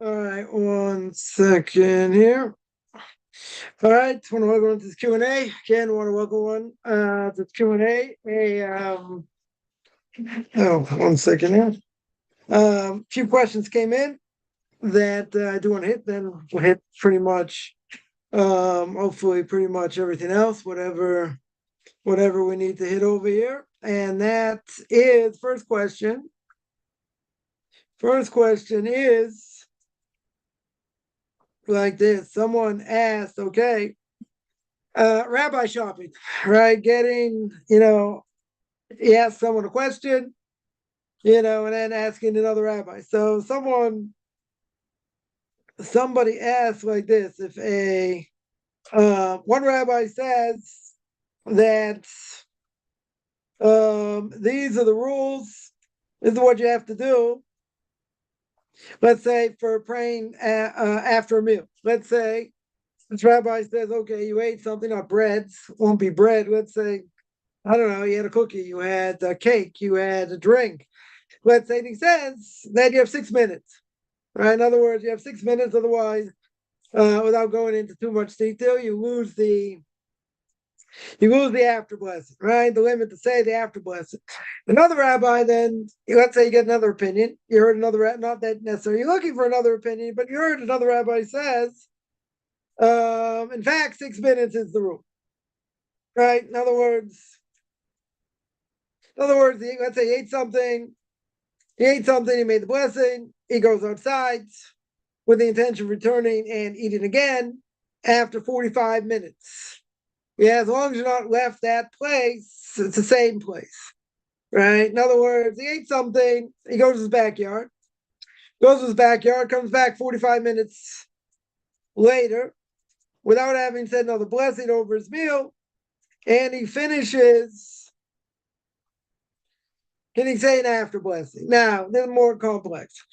All right, one second here. All right, want to welcome to this Q&A. Again, want to welcome one to this Q&A. Oh, one second here. Few questions came in that I do want to hit. Then we'll hit pretty much, hopefully, pretty much everything else, whatever we need to hit over here. And that is first question. First question is like this. Someone asked, okay, rabbi shopping, right? He asked someone a question, and then asking another rabbi. So somebody asked like this: if a one rabbi says that these are the rules, this is what you have to do. Let's say for praying after a meal. Let's say this rabbi says, okay, you ate something, not breads, won't be bread. Let's say, I don't know, you had a cookie, you had a cake, you had a drink. Let's say he says that you have 6 minutes, right? In other words, you have 6 minutes. Otherwise, without going into too much detail, you lose the after blessing, right? The limit to say the after blessing. Another rabbi, then let's say you get another opinion. You heard another, not that necessarily you're looking for another opinion, but you heard another rabbi says, in fact, 6 minutes is the rule, right? In other words, let's say he ate something. He made the blessing. He goes outside with the intention of returning and eating again after 45 minutes. Yeah, as long as you're not left that place, it's the same place, right? In other words, he ate something, he goes to his backyard, comes back 45 minutes later without having said another blessing over his meal, and he finishes. Can he say an after blessing? Now, this is more complex.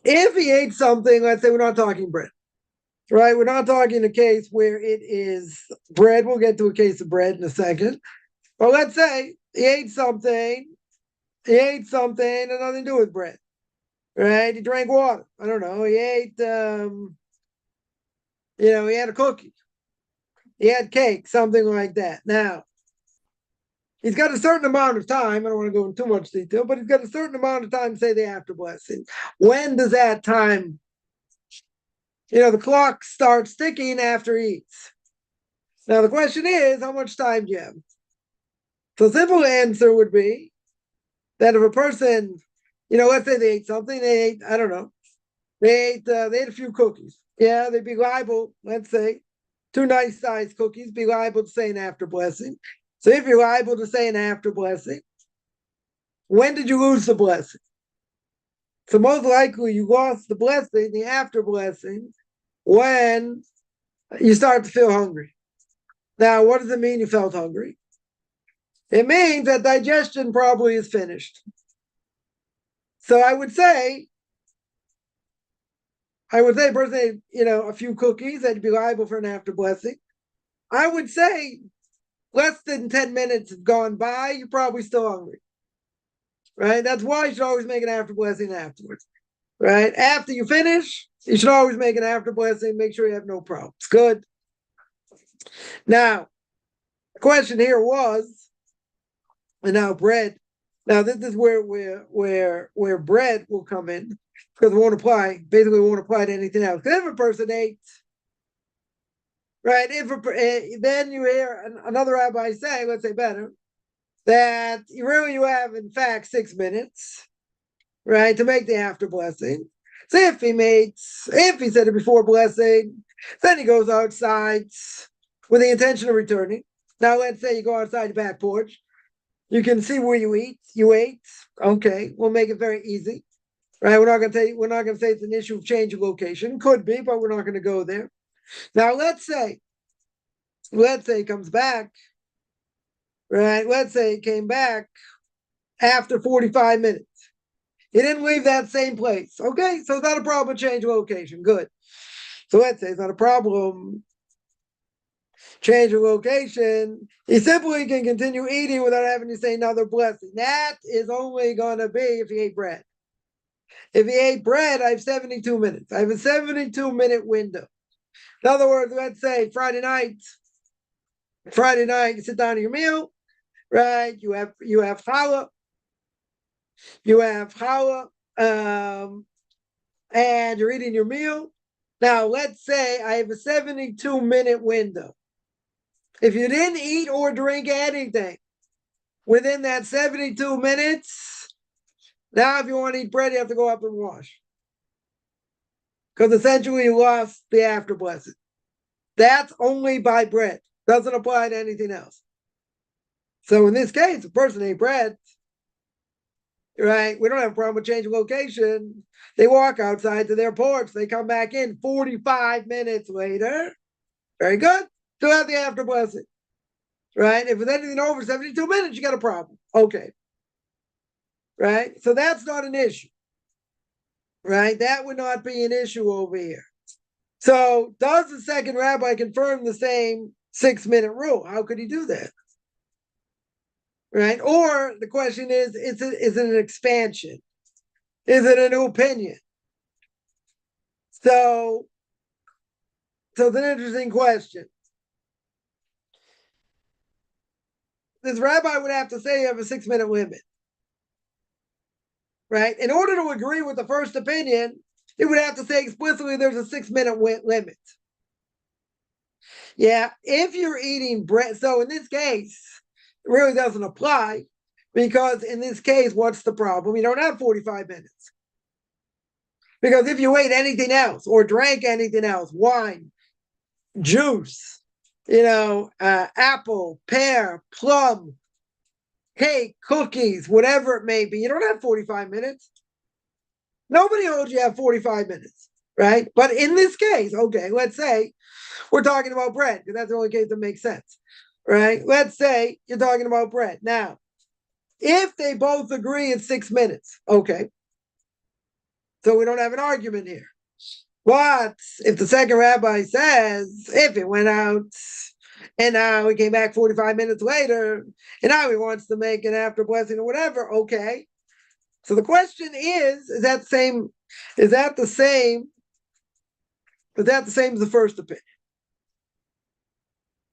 If he ate something, let's say we're not talking bread, right? We're not talking a case where it is bread. We'll get to a case of bread in a second. But let's say he ate something and nothing to do with bread, right? He drank water. I don't know. He ate, he had a cookie. He had cake, something like that. Now, he's got a certain amount of time. I don't want to go into too much detail, but he's got a certain amount of time to say the after blessing. When does that time, the clock starts ticking after he eats? Now, the question is, how much time do you have? So, simple answer would be that if a person, let's say they ate something, I don't know, they ate a few cookies. Yeah, they'd be liable, let's say, 2 nice-sized cookies, be liable to say an after blessing. So if you're liable to say an after blessing, when did you lose the blessing? So most likely you lost the blessing, the after blessing, when you start to feel hungry. Now, what does it mean you felt hungry? It means that digestion probably is finished. So I would say, personally, a few cookies, that'd be liable for an after blessing. I would say less than 10 minutes have gone by, you're probably still hungry. Right? That's why you should always make an after blessing afterwards. Right? After you finish, you should always make an after blessing. Make sure you have no problems. Good. Now, the question here was, and now bread. Now this is where bread will come in, because it won't apply. Basically, it won't apply to anything else. Because if a person ate, right? Then you hear another rabbi say, let's say better, that you have in fact 6 minutes, right, to make the after blessing. So if he said it before blessing, then he goes outside with the intention of returning. Now let's say you go outside the back porch. You can see where you eat. You ate. Okay, we'll make it very easy. Right? We're not going to say it's an issue of change of location. Could be, but we're not going to go there. Now let's say he comes back. Right? Let's say he came back after 45 minutes. He didn't leave that same place. Okay, so it's not a problem change of location. Good. So let's say it's not a problem change of location. He simply can continue eating without having to say another blessing. That is only going to be if he ate bread. If he ate bread, I have 72 minutes. I have a 72-minute window. In other words, let's say Friday night, you sit down to your meal, right? You have challah, and you're eating your meal. Now, let's say I have a 72-minute window. If you didn't eat or drink anything within that 72 minutes, now if you want to eat bread, you have to go up and wash. Because essentially you lost the after blessing. That's only by bread. Doesn't apply to anything else. So in this case, a person ate bread, right? We don't have a problem with changing location. They walk outside to their porch. They come back in 45 minutes later. Very good. Still have the after blessing, right? If it's anything over 72 minutes, you got a problem. Okay. Right? So that's not an issue, right? That would not be an issue over here. So does the second rabbi confirm the same 6-minute rule? How could he do that? Right? Or the question is it an expansion? Is it a new opinion? So it's an interesting question. This rabbi would have to say you have a 6-minute limit. Right? In order to agree with the first opinion, he would have to say explicitly there's a 6-minute limit. Yeah, if you're eating bread, so in this case, it really doesn't apply because in this case, what's the problem? You don't have 45 minutes. Because if you ate anything else or drank anything else, wine, juice, apple, pear, plum, cake, cookies, whatever it may be, you don't have 45 minutes. Nobody holds you have 45 minutes, right? But in this case, okay, let's say we're talking about bread, because that's the only case that makes sense, right? Let's say you're talking about bread. Now, if they both agree it's 6 minutes, okay, so we don't have an argument here. But if the second rabbi says, if it went out and now he came back 45 minutes later, and now he wants to make an after blessing or whatever, okay. So the question is that the same as the first opinion?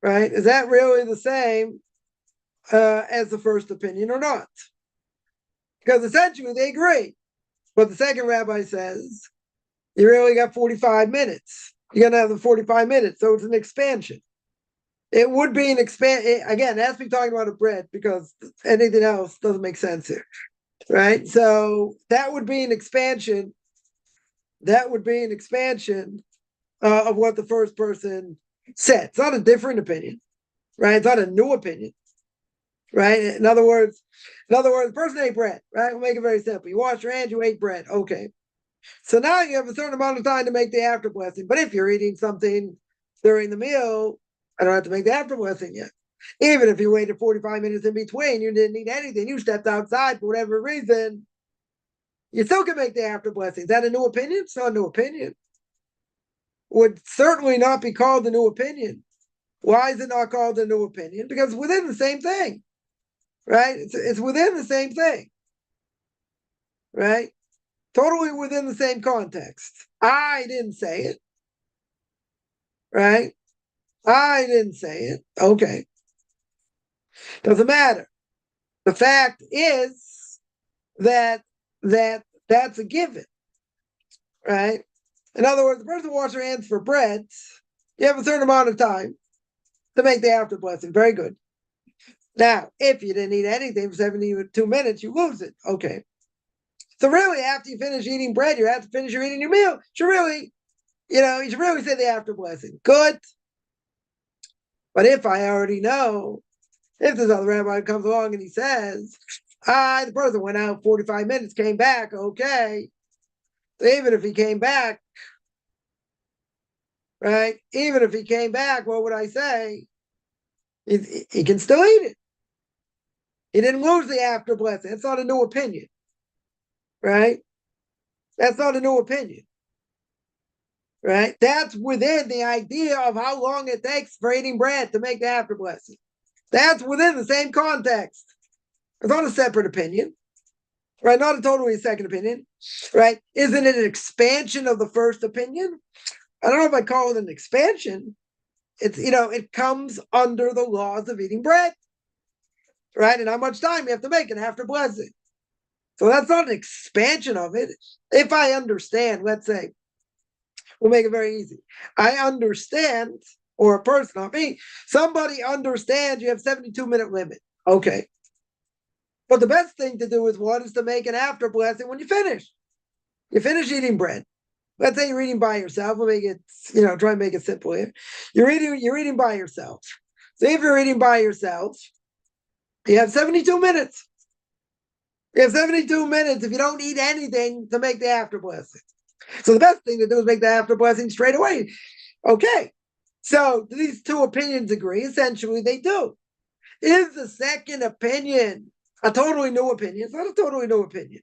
Right? Is that really the same as the first opinion or not? Because essentially they agree. But the second rabbi says, you really got 45 minutes. You're going to have the 45 minutes. So it's an expansion. It would be an expansion. Again, it has to be talking about a bread because anything else doesn't make sense here. Right? So that would be an expansion. Of what the first person said. It's not a different opinion, right? It's not a new opinion, right? In other words, the person ate bread, right? We'll make it very simple. You wash your hands, you ate bread. Okay. So now you have a certain amount of time to make the after blessing. But if you're eating something during the meal, I don't have to make the after blessing yet. Even if you waited 45 minutes in between, you didn't eat anything, you stepped outside for whatever reason, you still can make the after blessing. Is that a new opinion? It's not a new opinion. Would certainly not be called a new opinion. Why is it not called a new opinion? Because it's within the same thing, right? It's within the same thing, right? Totally within the same context. I didn't say it, right? I didn't say it. Okay. Doesn't matter. The fact is that that's a given, right? In other words, the person washes their hands for bread. You have a certain amount of time to make the after blessing. Very good. Now, if you didn't eat anything for 72 minutes, you lose it. Okay. So really, after you finish eating bread, you have to finish eating your meal. You should really say the after blessing. Good. But if I already know, if this other rabbi comes along and he says, the person went out 45 minutes, came back, okay. So even if he came back, right? Even if he came back, what would I say? He can still eat it. He didn't lose the after blessing. It's not a new opinion, right? That's not a new opinion, right? That's within the idea of how long it takes for eating bread to make the after blessing. That's within the same context. It's not a separate opinion. right? Not a totally second opinion, right? Isn't it an expansion of the first opinion? I don't know if I call it an expansion. It's, it comes under the laws of eating bread, right? And how much time you have to make it after blessing. So that's not an expansion of it. If I understand, let's say, we'll make it very easy. I understand, or a person, not me, somebody understands you have 72-minute limit. Okay. But the best thing to do is what is to make an after blessing when you finish. You finish eating bread. Let's say you're eating by yourself. We'll make it, try and make it simple here. You're eating by yourself. So if you're eating by yourself, you have 72 minutes. You have 72 minutes if you don't eat anything to make the after blessing. So the best thing to do is make the after blessing straight away. Okay. So do these two opinions agree? Essentially, they do. Is the second opinion a totally new opinion? It's not a totally new opinion,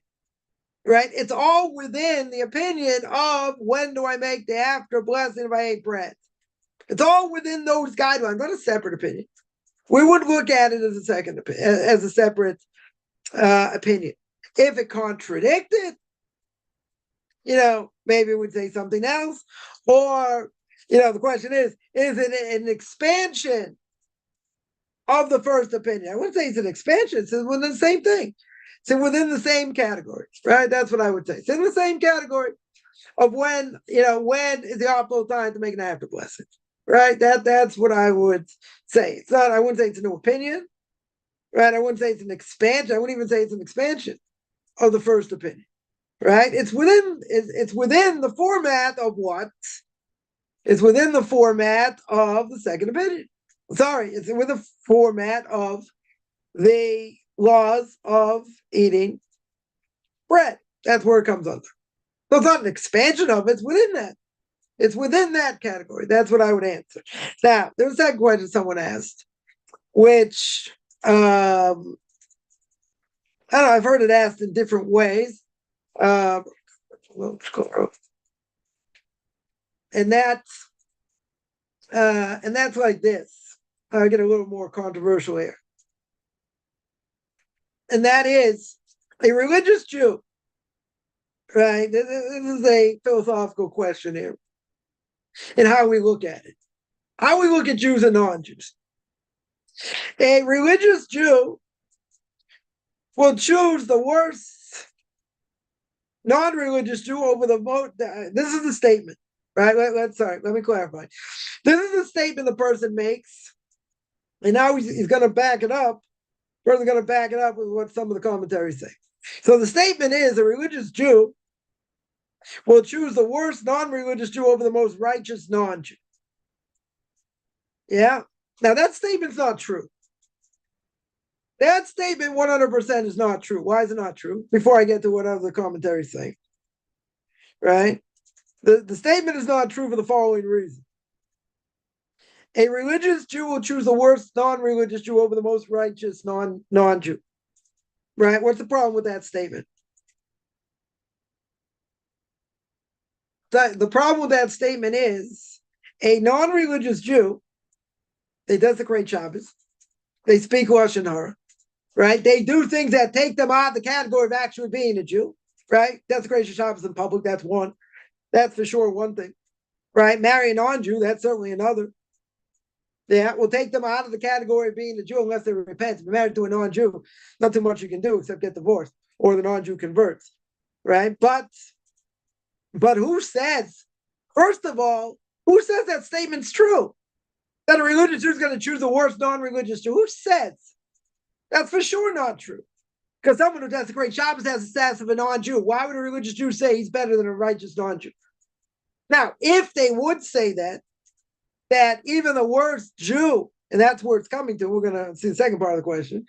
right? It's all within the opinion of when do I make the after blessing if I ate bread. It's all within those guidelines, not a separate opinion. We would look at it as a separate opinion. If it contradicted, maybe we'd say something else. Or, the question is it an expansion of the first opinion? I wouldn't say it's an expansion. It's within the same thing. It's within the same category, right? That's what I would say. It's in the same category of when is the optimal time to make an after blessing, right? That's what I would say. It's not, I wouldn't say it's a new opinion, right? I wouldn't say it's an expansion. I wouldn't even say it's an expansion of the first opinion, right? It's within the format of what? It's within the format of the second opinion. Sorry, it's within the format of the laws of eating bread. That's where it comes under. So it's not an expansion of it, it's within that. It's within that category. That's what I would answer. Now, there's a second question someone asked, which I don't know, I've heard it asked in different ways. And that's like this. I'll get a little more controversial here. And that is a religious Jew, right? This is a philosophical question here and how we look at it. How we look at Jews and non-Jews. A religious Jew will choose the worst non-religious Jew over the most. This is the statement, right? Let me clarify. This is the statement the person makes, and now he's going to back it up. The person's going to back it up with what some of the commentaries say. So the statement is a religious Jew will choose the worst non-religious Jew over the most righteous non-Jew. Yeah. Now that statement's not true. That statement 100% is not true. Why is it not true? Before I get to what other commentaries say. Right? The statement is not true for the following reason. A religious Jew will choose the worst non-religious Jew over the most righteous non-Jew. Right? What's the problem with that statement? The problem with that statement is a non-religious Jew, they desecrate Shabbos, they speak Lashon Hara, right? They do things that take them out of the category of actually being a Jew, right? Desecration of Shabbos in public, that's one. That's for sure one thing, right? Marry a non-Jew, that's certainly another. Yeah, we'll take them out of the category of being a Jew unless they repent. If you're married to a non-Jew, not too much you can do except get divorced or the non-Jew converts, right? But who says, first of all, who says that statement's true? That a religious Jew is going to choose the worst non-religious Jew? Who says? That's for sure not true. Because someone who desecrates Shabbos has the status of a non-Jew. Why would a religious Jew say he's better than a righteous non-Jew? Now, if they would say that even the worst Jew, and that's where it's coming to, we're going to see the second part of the question,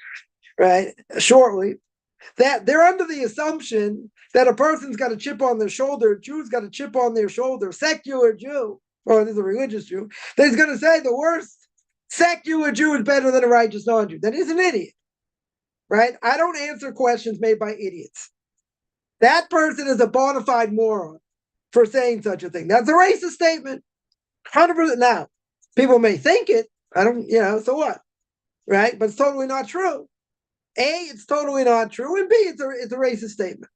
right, shortly, that they're under the assumption that a person's got a chip on their shoulder, a Jew's got a chip on their shoulder, secular Jew, or this is a religious Jew, that he's going to say the worst secular Jew is better than a righteous non-Jew. That is an idiot, right? I don't answer questions made by idiots. That person is a bona fide moron for saying such a thing. That's a racist statement. 100%. Now, people may think it. I don't, so what? Right? But it's totally not true. A, it's totally not true, and B, it's a racist statement.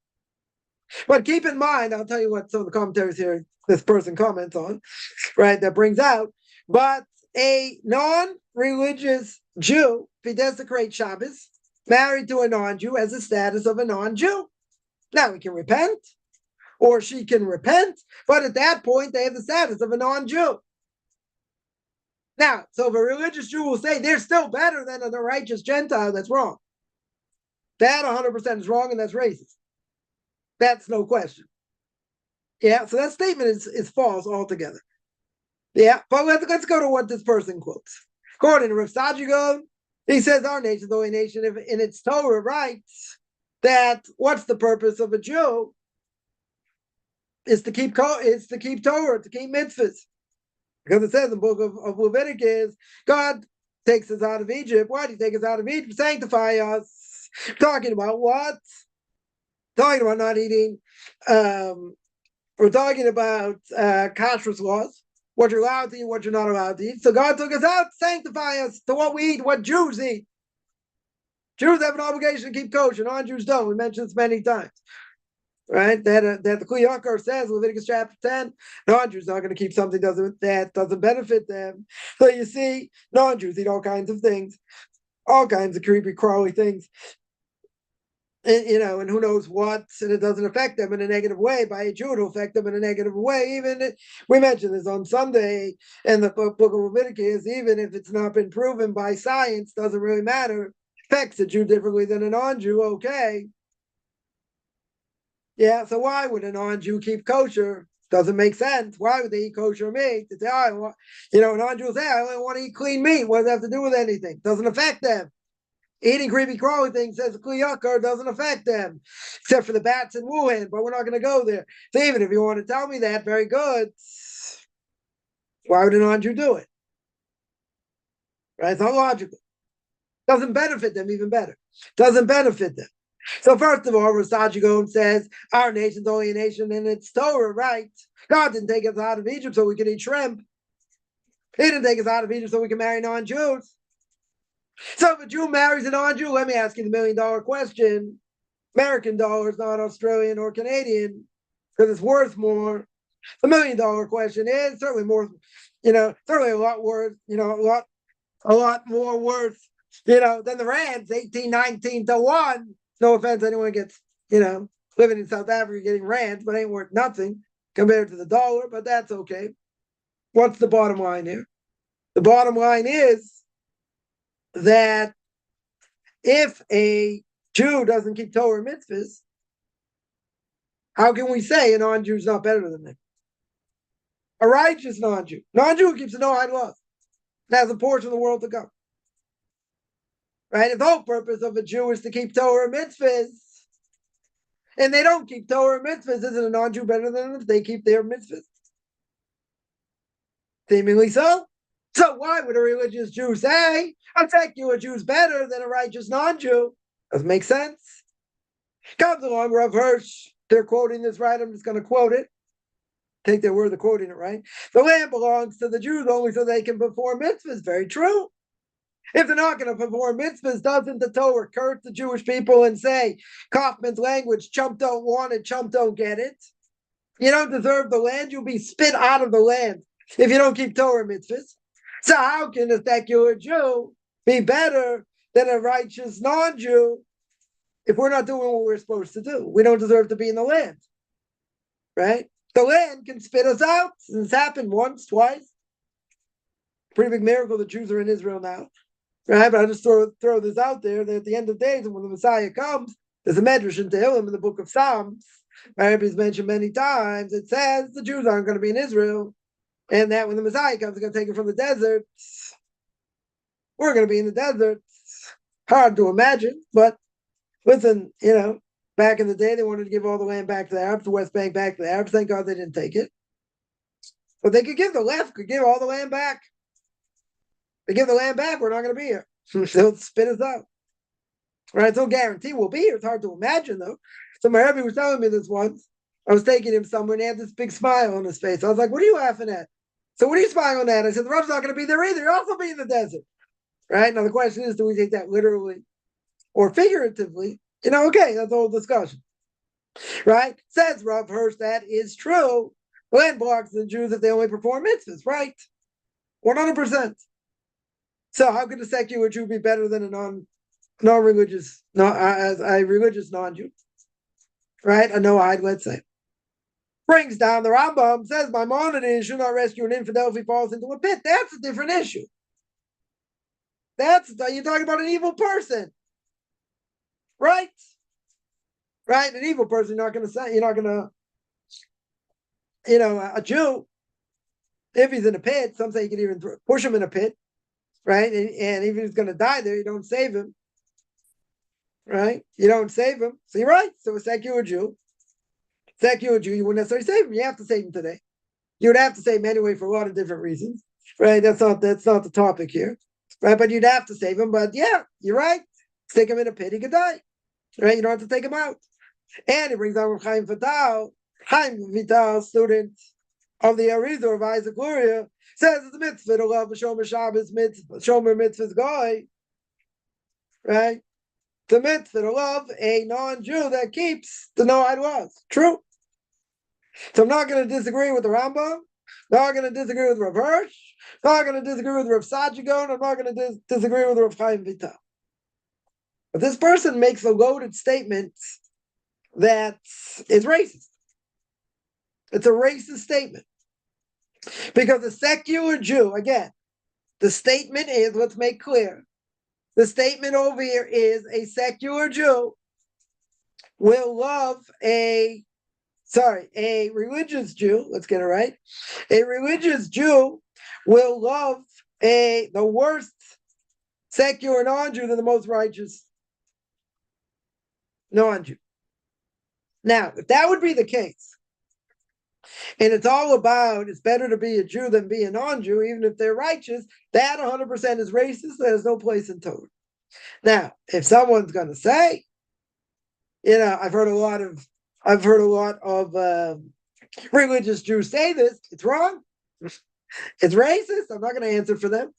But keep in mind, I'll tell you what some of the commentaries here this person comments on, right, that brings out, but a non-religious Jew, if he desecrates Shabbos, married to a non-Jew, has the status of a non-Jew. Now he can repent, or she can repent, but at that point they have the status of a non-Jew. Now, so if a religious Jew will say they're still better than a righteous Gentile, that's wrong. That 100% is wrong, and that's racist. That's no question. Yeah, so that statement is false altogether. Yeah, but let's go to what this person quotes. According to Rav Sajigon, he says our nation, the only nation in its Torah writes that what's the purpose of a Jew is to keep Torah, to keep mitzvahs. Because it says in the book of Leviticus, God takes us out of Egypt. Why did he take us out of Egypt? Sanctify us. Talking about what? Talking about not eating. We're talking about kashrus laws, what you're allowed to eat, what you're not allowed to eat. So God took us out to sanctify us to what we eat, what Jews eat. Jews have an obligation to keep kosher. Non-Jews don't. We mentioned this many times. Right? That the Kli Yakar says, Leviticus chapter 10, non-Jews are not going to keep something that doesn't benefit them. So you see, non-Jews eat all kinds of things, all kinds of creepy, crawly things. And who knows what, and it doesn't affect them in a negative way. By a Jew, it'll affect them in a negative way. We mentioned this on Sunday in the book of Leviticus, even if it's not been proven by science, doesn't really matter. Affects a Jew differently than a non-Jew, okay. Yeah, so why would a non-Jew keep kosher? Doesn't make sense. Why would they eat kosher meat? They say, a non-Jew will say, I only want to eat clean meat. What does that have to do with anything? Doesn't affect them. Eating creepy crawly things, says the Kli Yakar, doesn't affect them, except for the bats in Wuhan, but we're not going to go there. So even if you want to tell me that, very good. Why would a non-Jew do it? Right? It's not logical. Doesn't benefit them even better. Doesn't benefit them. So first of all, Rasaji Gaon says, our nation's only a nation in its Torah, right? God didn't take us out of Egypt so we could eat shrimp. He didn't take us out of Egypt so we can marry non-Jews. So if a Jew marries a non-Jew, let me ask you the $1 million question. American dollars, not Australian or Canadian, because it's worth more. The $1 million question is certainly more, certainly a lot worth, a lot more worth, than the rands, 18-19 to 1. No offense, anyone gets, living in South Africa getting rands, but ain't worth nothing compared to the dollar, but that's okay. What's the bottom line here? The bottom line is that if a Jew doesn't keep Torah mitzvahs, how can we say a non-Jew is not better than him? A righteous non-Jew who keeps the no-hide laws, has a portion of the world to go. Right? If the whole purpose of a Jew is to keep Torah mitzvahs, and they don't keep Torah mitzvahs, isn't a non-Jew better than them if they keep their mitzvahs? Seemingly so. So why would a religious Jew say, a secular Jew's better than a righteous non-Jew? Doesn't make sense. Comes along Rav Hirsch. They're quoting this right. I'm just going to quote it. Take their word, they're quoting it right. The land belongs to the Jews only so they can perform mitzvahs. Very true. If they're not going to perform mitzvahs, doesn't the Torah curse the Jewish people and say, Kaufman's language, chump don't want it, chump don't get it? You don't deserve the land, you'll be spit out of the land if you don't keep Torah mitzvahs. So how can a secular Jew be better than a righteous non-Jew if we're not doing what we're supposed to do? We don't deserve to be in the land, right? The land can spit us out. It's happened once, twice. Pretty big miracle the Jews are in Israel now, right? But I just throw this out there that at the end of days, when the Messiah comes, there's a medrash in Tehillim in the book of Psalms, right? It's mentioned many times. It says the Jews aren't going to be in Israel. And that when the Messiah comes, he's going to take it from the desert. We're going to be in the desert. Hard to imagine, but listen, back in the day, they wanted to give all the land back to the Arabs, the West Bank back to the Arabs. Thank God they didn't take it. But they could give the left, could give all the land back. They give the land back, we're not going to be here. They'll spit us out. Right? It's no guarantee we'll be here. It's hard to imagine, though. So my Rabbi was telling me this once. I was taking him somewhere, and he had this big smile on his face. I was like, what are you laughing at? So what are you smiling at? I said, the Rebbe's not going to be there either. You'll also be in the desert. Right? Now the question is, do we take that literally? or figuratively, okay, that's the whole discussion. Right? Says Rav Hirsch, that is true. Land blocks the Jews if they only perform mitzvahs, right? 100%. So how could a secular Jew be better than a non-religious, a religious non-Jew? Right? A Noahide, let's say. Brings down the Rambam, says Maimonides should not rescue an infidel if he falls into a pit. That's a different issue. You're talking about an evil person. Right? Right? An evil person, you're not going to, a Jew, if he's in a pit, some say you can even push him in a pit, right? And even if he's going to die there, you don't save him, right? You don't save him. So you're right. So a secular Jew, you wouldn't necessarily save him. You have to save him today. You would have to save him anyway for a lot of different reasons, right? That's not the topic here, right? But you'd have to save him. But yeah, you're right. Stick him in a pit, he could die, right? You don't have to take him out. And he brings down Chaim Vital, student of the Arizor of Isaac Luria, says it's a mitzvah to love a Shomer Shabbos mitzvah, Shomer mitzvah's guy, right? The mitzvah to love a non-Jew that keeps the Noahide laws. True. So I'm not going to disagree with the Rambam, not going to disagree with Rav Hirsch, not going to disagree with Rav Sajigon, I'm not going to disagree with Rav Chaim Vital. But this person makes a loaded statement that is racist. It's a racist statement. Because a secular Jew, again, the statement is, let's make clear, the statement over here is a secular Jew will love a religious Jew, let's get it right. A religious Jew will love the worst secular non-Jew than the most righteous non-Jew. Now, if that would be the case, and it's all about it's better to be a Jew than be a non-Jew, even if they're righteous, that 100% is racist. There's no place in Torah. Now, if someone's going to say, I've heard a lot of religious Jews say this, it's wrong. It's racist. I'm not going to answer for them.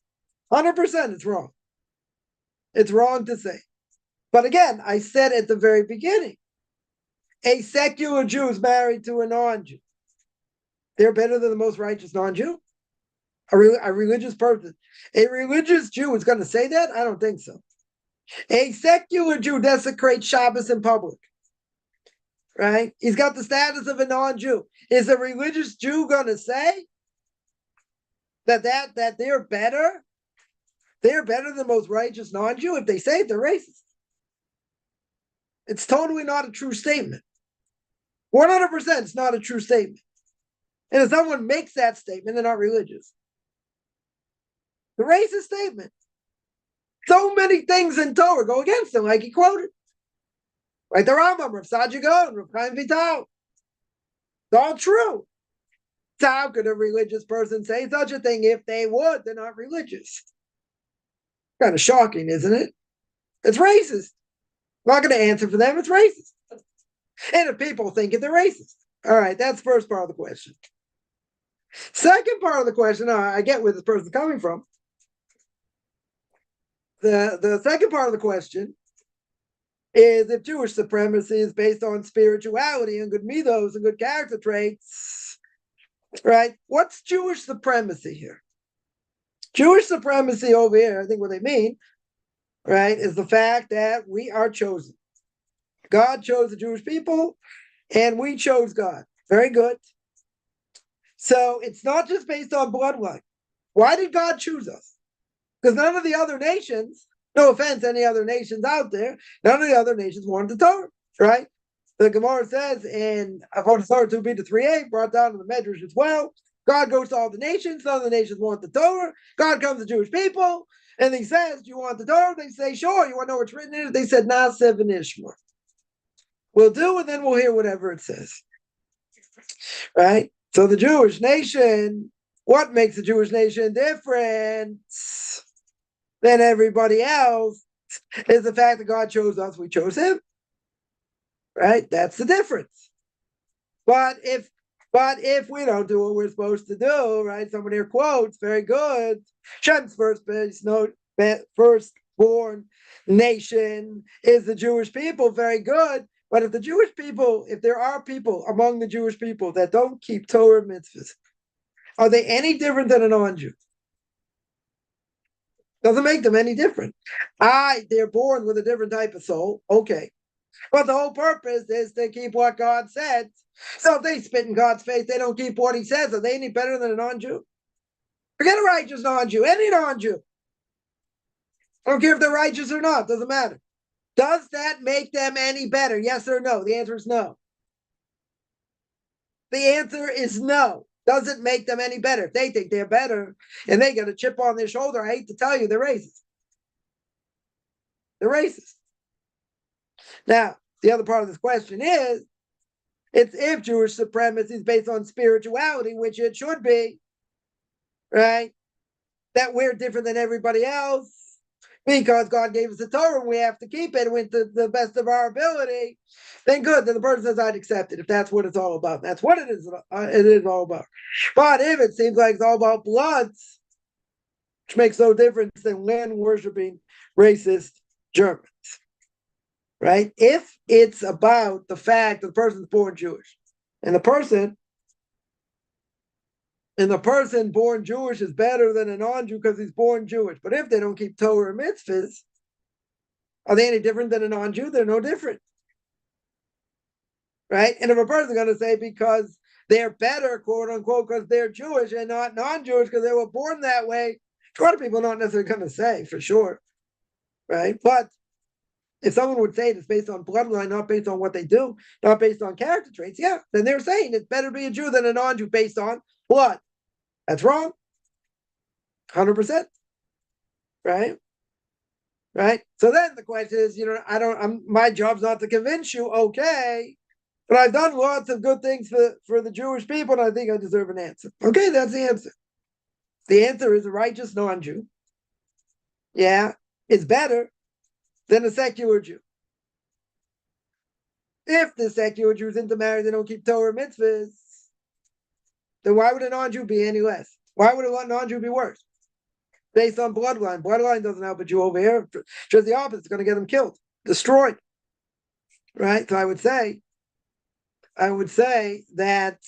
100% it's wrong. It's wrong to say. But again, I said at the very beginning, a secular Jew is married to a non-Jew. They're better than the most righteous non-Jew? A religious person. A religious Jew is going to say that? I don't think so. A secular Jew desecrates Shabbos in public. Right? He's got the status of a non-Jew. Is a religious Jew going to say that they're better? They're better than the most righteous non-Jew? If they say it, they're racist. It's totally not a true statement. 100% it's not a true statement. And if someone makes that statement, they're not religious. The racist statement. So many things in Torah go against him, like he quoted. Like the Rambam, Rav Sajigon, Rav Chaim Vital. It's all true. So how could a religious person say such a thing? If they would, they're not religious. Kind of shocking, isn't it? It's racist. I'm not going to answer for them. It's racist. And if people think it, they're racist. All right, that's the first part of the question. Second part of the question, I get where this person's coming from. The second part of the question is if Jewish supremacy is based on spirituality and good midos and good character traits, right? What's Jewish supremacy here? Jewish supremacy over here, I think what they mean, right, is the fact that we are chosen. God chose the Jewish people, and we chose God. Very good. So it's not just based on bloodline. Why did God choose us? Because none of the other nations, no offense, any other nations out there, none of the other nations wanted the Torah, right? The Gemara says in Avodah Zarah 2b to 3a, brought down in the Medrash as well, God goes to all the nations, none of the nations want the Torah, God comes to Jewish people, and he says, do you want the Torah? They say, sure, you want to know what's written in it? They said, Naaseh v'nishma. We'll do, and then we'll hear whatever it says, right? So the Jewish nation, what makes the Jewish nation different than everybody else is the fact that God chose us, we chose him. Right? That's the difference. But if we don't do what we're supposed to do, right? Someone here quotes, very good. Shem's first born nation is the Jewish people. Very good. But if the Jewish people, if there are people among the Jewish people that don't keep Torah mitzvahs, are they any different than a non-Jew? Doesn't make them any different. They're born with a different type of soul. Okay. But the whole purpose is to keep what God said. So if they spit in God's face, they don't keep what he says. Are they any better than a non-Jew? Forget a righteous non-Jew, any non-Jew. I don't care if they're righteous or not, doesn't matter. Does that make them any better? Yes or no? The answer is no. The answer is no. Does it make them any better? If they think they're better and they got a chip on their shoulder, I hate to tell you, they're racist. They're racist. Now, the other part of this question is, it's if Jewish supremacy is based on spirituality, which it should be, right? That we're different than everybody else because God gave us the Torah and we have to keep it with the best of our ability, then good. Then the person says, I'd accept it if that's what it's all about. That's what it is all about. But if it seems like it's all about bloods, which makes no difference than land worshiping racist Germans, right? If it's about the fact that the person's born Jewish and the person born Jewish is better than a non-Jew because he's born Jewish. But if they don't keep Torah and mitzvahs, are they any different than a non-Jew? They're no different. Right? And if a person's going to say because they're better, quote unquote, because they're Jewish and not non-Jewish because they were born that way, a lot of people are not necessarily going to say for sure. Right? But if someone would say it's based on bloodline, not based on what they do, not based on character traits, yeah, then they're saying it's better to be a Jew than a non-Jew based on blood. That's wrong. 100%. Right? Right? So then the question is, my job's not to convince you, okay, but I've done lots of good things for the Jewish people, and I think I deserve an answer. Okay, that's the answer. The answer is a righteous non-Jew. Yeah, is better than a secular Jew. If the secular Jews intermarry, they don't keep Torah mitzvahs, then why would a non-Jew be any less? Why would a non-Jew be worse? Based on bloodline. Bloodline doesn't help a Jew over here. Just the opposite. It's going to get them killed, destroyed. Right? So I would say that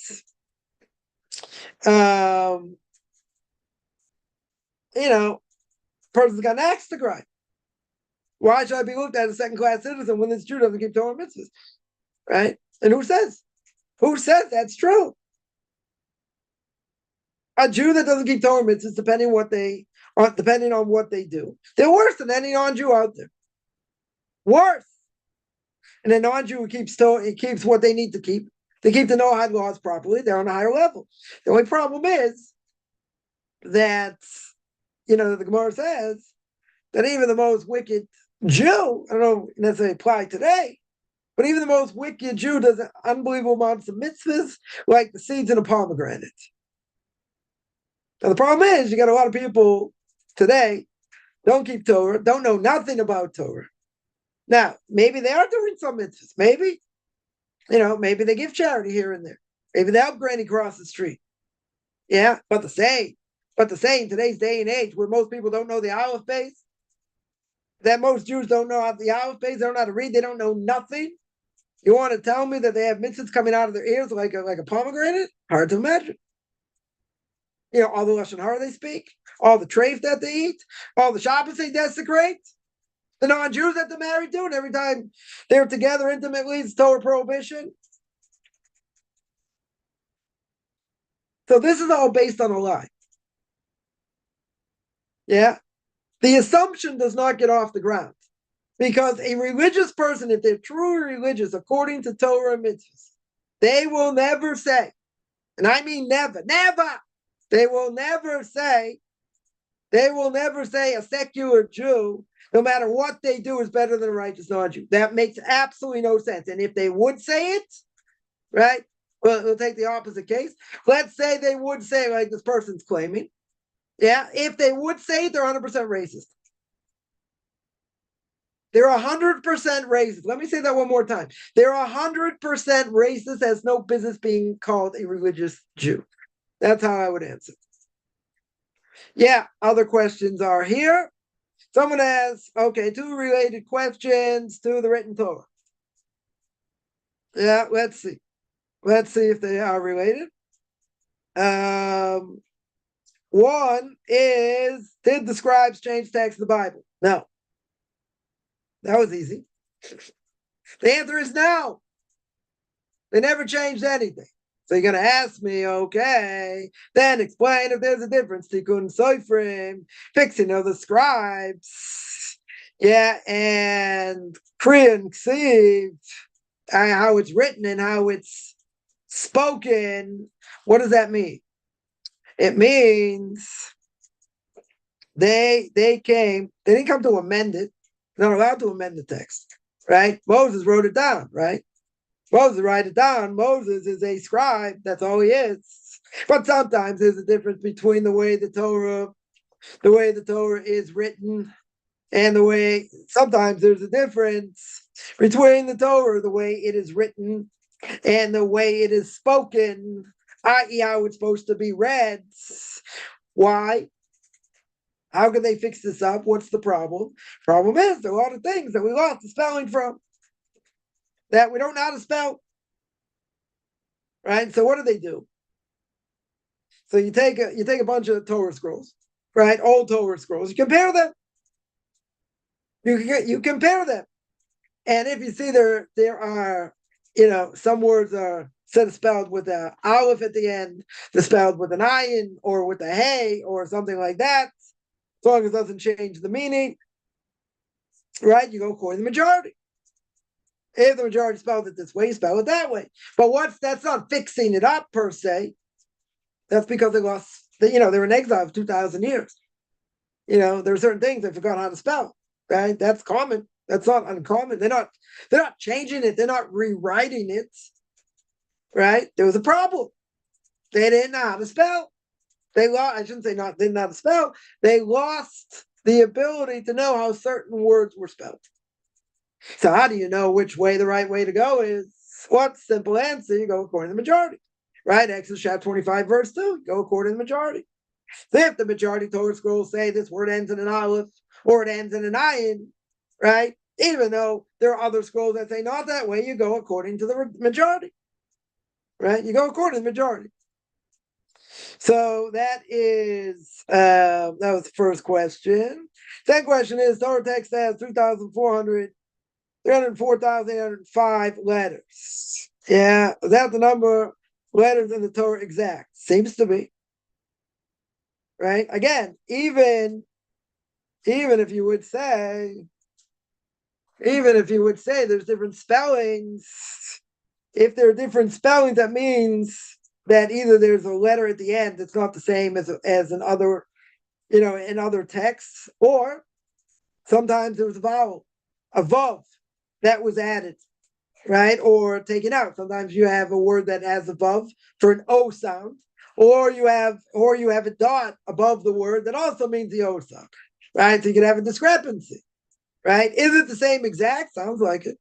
person's got an axe to grind. Why should I be looked at as a second-class citizen when this Jew doesn't keep Torah mitzvahs? Right? And who says? Who says that's true? A Jew that doesn't keep Torah mitzvahs, depending on what they do, they're worse than any non-Jew out there. Worse. And a non-Jew who keeps what they need to keep. They keep the Noahide laws properly. They're on a higher level. The only problem is that, the Gemara says that even the most wicked Jew, I don't know necessarily apply today, but even the most wicked Jew does an unbelievable amounts of mitzvahs like the seeds in a pomegranate. Now the problem is you got a lot of people today don't keep Torah, don't know nothing about Torah. Now, maybe they are doing some mitzvahs. Maybe, maybe they give charity here and there. Maybe they help Granny cross the street. Yeah, but to say in today's day and age where most people don't know the Aleph Beis, that most Jews don't know how the Aleph Beis, they don't know how to read, they don't know nothing. You want to tell me that they have mitzvahs coming out of their ears like a pomegranate? Hard to imagine. All the Lashon Hara they speak, all the treif that they eat, all the Shabbos they desecrate, the non-Jews that they're married to, and every time they're together intimately, it's Torah prohibition. So this is all based on a lie. Yeah? The assumption does not get off the ground. Because a religious person, if they're truly religious, according to Torah and mitzvahs, they will never say, and I mean never, they will never say a secular Jew, no matter what they do, is better than a righteous non-Jew. That makes absolutely no sense. And if they would say it, right, well, we'll take the opposite case. Let's say they would say, like this person's claiming, yeah, if they would say it, they're 100% racist. They're 100% racist. Let me say that one more time. They're 100% racist, has no business being called a religious Jew. That's how I would answer. Yeah, other questions are here. Someone asks, okay, 2 related questions to the written Torah. Yeah, let's see. Let's see if they are related. One is, did the scribes change text of the Bible? No. That was easy. The answer is no. They never changed anything. So you're going to ask me, okay, then explain if there's a difference. Tikkun Soifrim, fixing of the scribes. Yeah, and Kriyan Ksiv, how it's written and how it's spoken. What does that mean? It means they didn't come to amend it. They're not allowed to amend the text, right? Moses wrote it down, right? Moses write it down. Moses is a scribe. That's all he is. But sometimes there's a difference between the way the Torah is written, and the way sometimes there's a difference between the Torah, the way it is written, and the way it is spoken, i.e., how it's supposed to be read. Why? How can they fix this up? What's the problem? Problem is there are a lot of things that we lost the spelling from, that we don't know how to spell. Right? So what do? So you take a bunch of Torah scrolls, right? Old Torah scrolls. You compare them. You compare them, and if you see there are, some words are instead of spelled with an aleph at the end, they're spelled with an ayin or with a hey or something like that. As long as it doesn't change the meaning, right? You go according to the majority. If the majority spelled it this way, you spell it that way. But that's not fixing it up per se. That's because they lost. They were in exile for 2,000 years. There are certain things they forgot how to spell. Right? That's common. That's not uncommon. They're not changing it. They're not rewriting it. Right? There was a problem. They didn't know how to spell. They lost. I shouldn't say didn't know how to spell. They lost the ability to know how certain words were spelled. So how do you know which way the right way to go is? What's simple answer? You go according to the majority. Right? Exodus chapter 25, verse 2. Go according to the majority. So if the majority Torah scrolls say this word ends in an aleph or it ends in an ayin, right? Even though there are other scrolls that say not that way, you go according to the majority. Right? You go according to the majority. So that was the first question. Second question is, Torah text has 304,805 letters. Yeah, is that the number of letters in the Torah exact? Seems to be. Right? Again, even if you would say there's different spellings, if there are different spellings, that means that either there's a letter at the end that's not the same as in other, in other texts, or sometimes there was a vowel, a vav, that was added, right, or taken out. Sometimes you have a word that has a vav for an O sound, or you have a dot above the word that also means the O sound, right? So you can have a discrepancy, right? Is it the same exact? Sounds like it.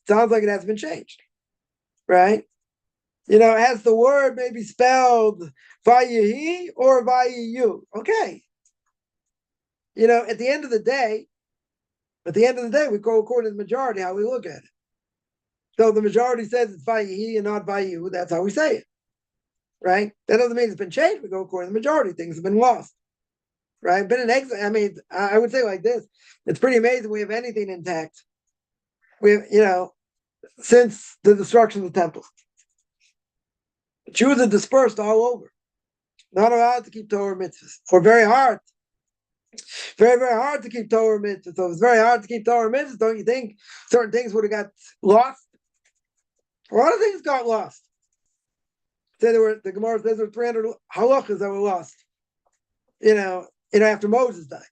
Sounds like it has been changed, right? Has the word maybe spelled vayihi or vayiyu? Okay. At the end of the day, we go according to the majority how we look at it. So the majority says it's vayihi and not vayihu. That's how we say it, right? That doesn't mean it's been changed. We go according to the majority. Things have been lost, right? Been an exile. I mean, I would say like this: it's pretty amazing we have anything intact. We have, since the destruction of the temple. Jews are dispersed all over, not allowed to keep Torah mitzvahs, or very hard. Very, very hard to keep Torah mitzvahs. So it's very hard to keep Torah mitzvahs. Don't you think certain things would have got lost? A lot of things got lost. Say the Gemara says there were 300 halachas that were lost. After Moses died.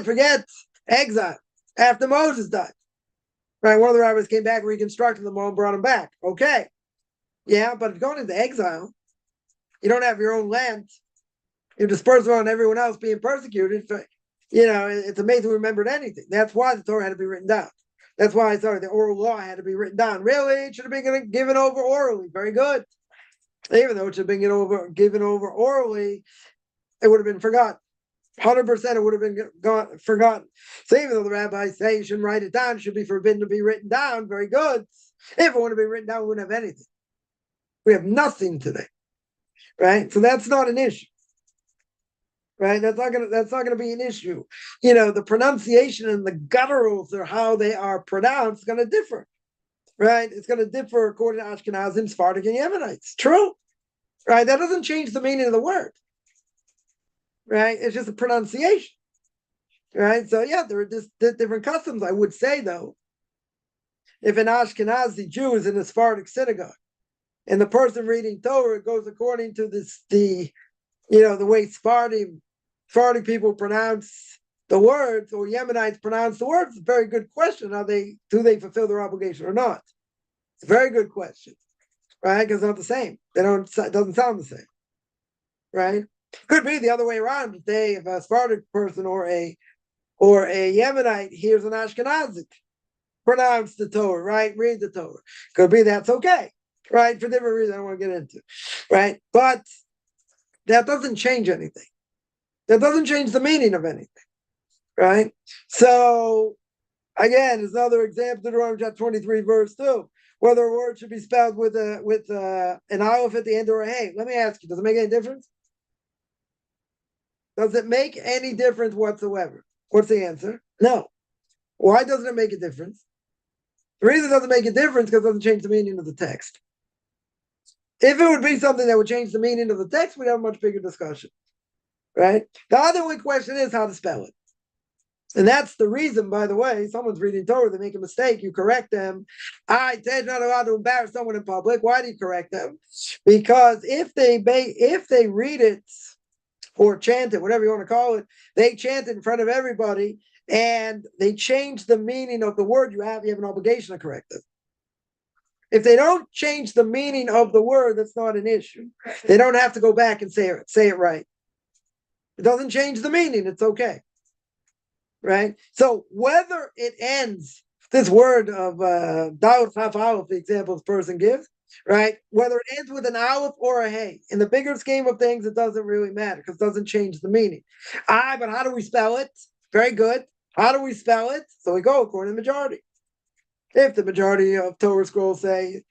Forget exile. After Moses died. Right, one of the rabbis came back, reconstructed them all, and brought them back. Okay. Yeah, but if you're going into exile, you don't have your own land. You're dispersed around everyone else being persecuted. So, it's amazing we remembered anything. That's why the Torah had to be written down. That's why the oral law had to be written down. Really, it should have been given over orally. Very good. Even though it should have been given over orally, it would have been forgotten. 100% it would have been forgotten. So even though the rabbis say you shouldn't write it down, it should be forbidden to be written down. Very good. If it would have been written down, we wouldn't have anything. We have nothing today, right? So that's not an issue, right? That's not gonna be an issue. The pronunciation and the gutturals or how they are pronounced is gonna differ, right? It's gonna differ according to Ashkenazim, Sephardic, and Yemenites. True, right? That doesn't change the meaning of the word, right? It's just a pronunciation, right? So yeah, there are just different customs. I would say though, if an Ashkenazi Jew is in a Sephardic synagogue and the person reading Torah goes according to the way Sephardic people pronounce the words, or Yemenites pronounce the words, it's a very good question. Do they fulfill their obligation or not? It's a very good question, right? Because it's not the same. It doesn't sound the same, right? Could be the other way around. If a Sephardic person or a Yemenite hears an Ashkenazic pronounce the Torah, right? Read the Torah. Could be that's okay, right? For different reasons I don't want to get into, right? But that doesn't change anything. That doesn't change the meaning of anything, right? So, again, there's another example, Deuteronomy chapter 23, verse 2. Whether a word should be spelled with an aleph at the end or a hey. Let me ask you, does it make any difference? Does it make any difference whatsoever? What's the answer? No. Why doesn't it make a difference? The reason it doesn't make a difference because it doesn't change the meaning of the text. If it would be something that would change the meaning of the text, we'd have a much bigger discussion, right? The other question is how to spell it. And that's the reason, by the way, someone's reading Torah, they make a mistake, you correct them. They're not allowed to embarrass someone in public. Why do you correct them? Because if they read it or chant it, whatever you want to call it, they chant it in front of everybody and they change the meaning of the word you have an obligation to correct them. If they don't change the meaning of the word, that's not an issue. They don't have to go back and say it right. It doesn't change the meaning, it's okay. Right? So whether it ends, this word of Daud Chaf Aleph, the example this person gives, right? Whether it ends with an aleph or a hey, in the bigger scheme of things, it doesn't really matter because it doesn't change the meaning. But how do we spell it? Very good. How do we spell it? So we go according to the majority. If the majority of Torah scrolls say,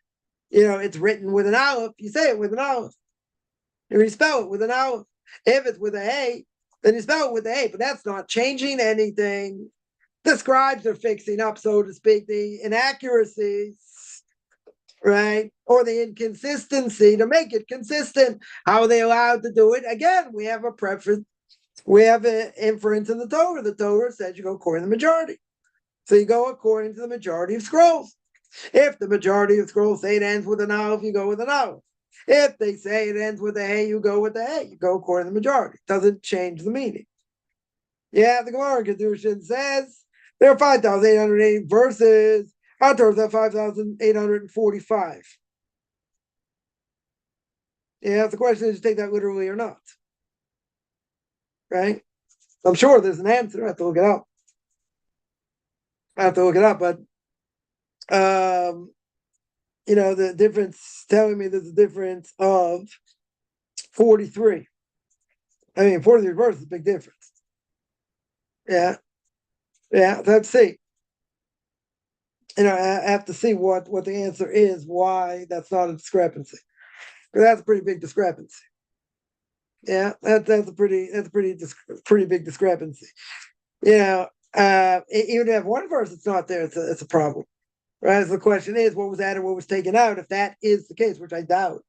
it's written with an aleph, you say it with an aleph. If you spell it with an aleph. If it's with a hey, then you spell it with a hey, but that's not changing anything. The scribes are fixing up, so to speak, the inaccuracies, right? Or the inconsistency to make it consistent. How are they allowed to do it? Again, we have a preference. We have an inference in the Torah. The Torah says you go according to the majority. So you go according to the majority of scrolls. If the majority of scrolls say it ends with an aleph, you go with an aleph. If they say it ends with a hey, you go with the hey. You go according to the majority. It doesn't change the meaning. Yeah, the Gemara Kedushin says there are 5,880 verses. Our Torah is 5,845. Yeah, the question is, take that literally or not? Right? I'm sure there's an answer. I have to look it up. But the difference telling me there's a difference of 43. 43 verses is a big difference. Yeah. Let's see. I have to see what the answer is, why that's not a discrepancy. Because that's a pretty big discrepancy. Yeah, that's a pretty big discrepancy. Even if you have one verse that's not there, it's a problem. Right? So the question is, what was added, what was taken out? If that is the case, which I doubt,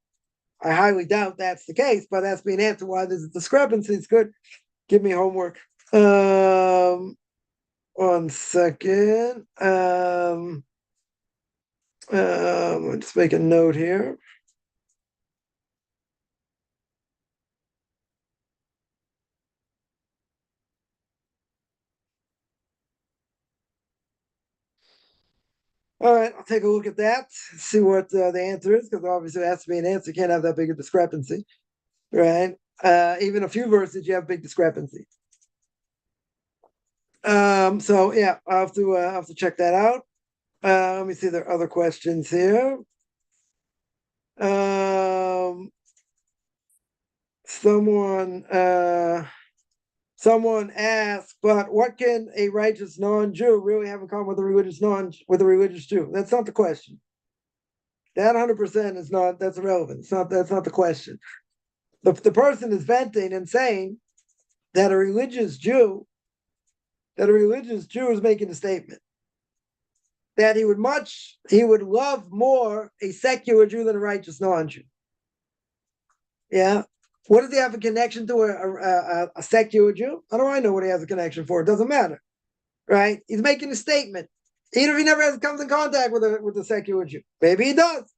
I highly doubt that's the case, but that's being answered why there's a discrepancy. It's good. Give me homework. 1 second. I'll just make a note here. All right, I'll take a look at that, see what the answer is, because obviously it has to be an answer. You can't have that big a discrepancy, right? Even a few verses, you have big discrepancy. So yeah, I'll have to check that out. Let me see. There are other questions here. Someone Someone asks, but what can a righteous non-Jew really have in common with a religious Jew? That's not the question. That 100% is not, that's irrelevant. That's not the question. The person is venting and saying that a religious Jew is making a statement that he would love more a secular Jew than a righteous non-Jew. Yeah. What does he have a connection to a secular Jew? How do I know what he has a connection for? It doesn't matter, right? He's making a statement. Even if he never comes in contact with a secular Jew. Maybe he does.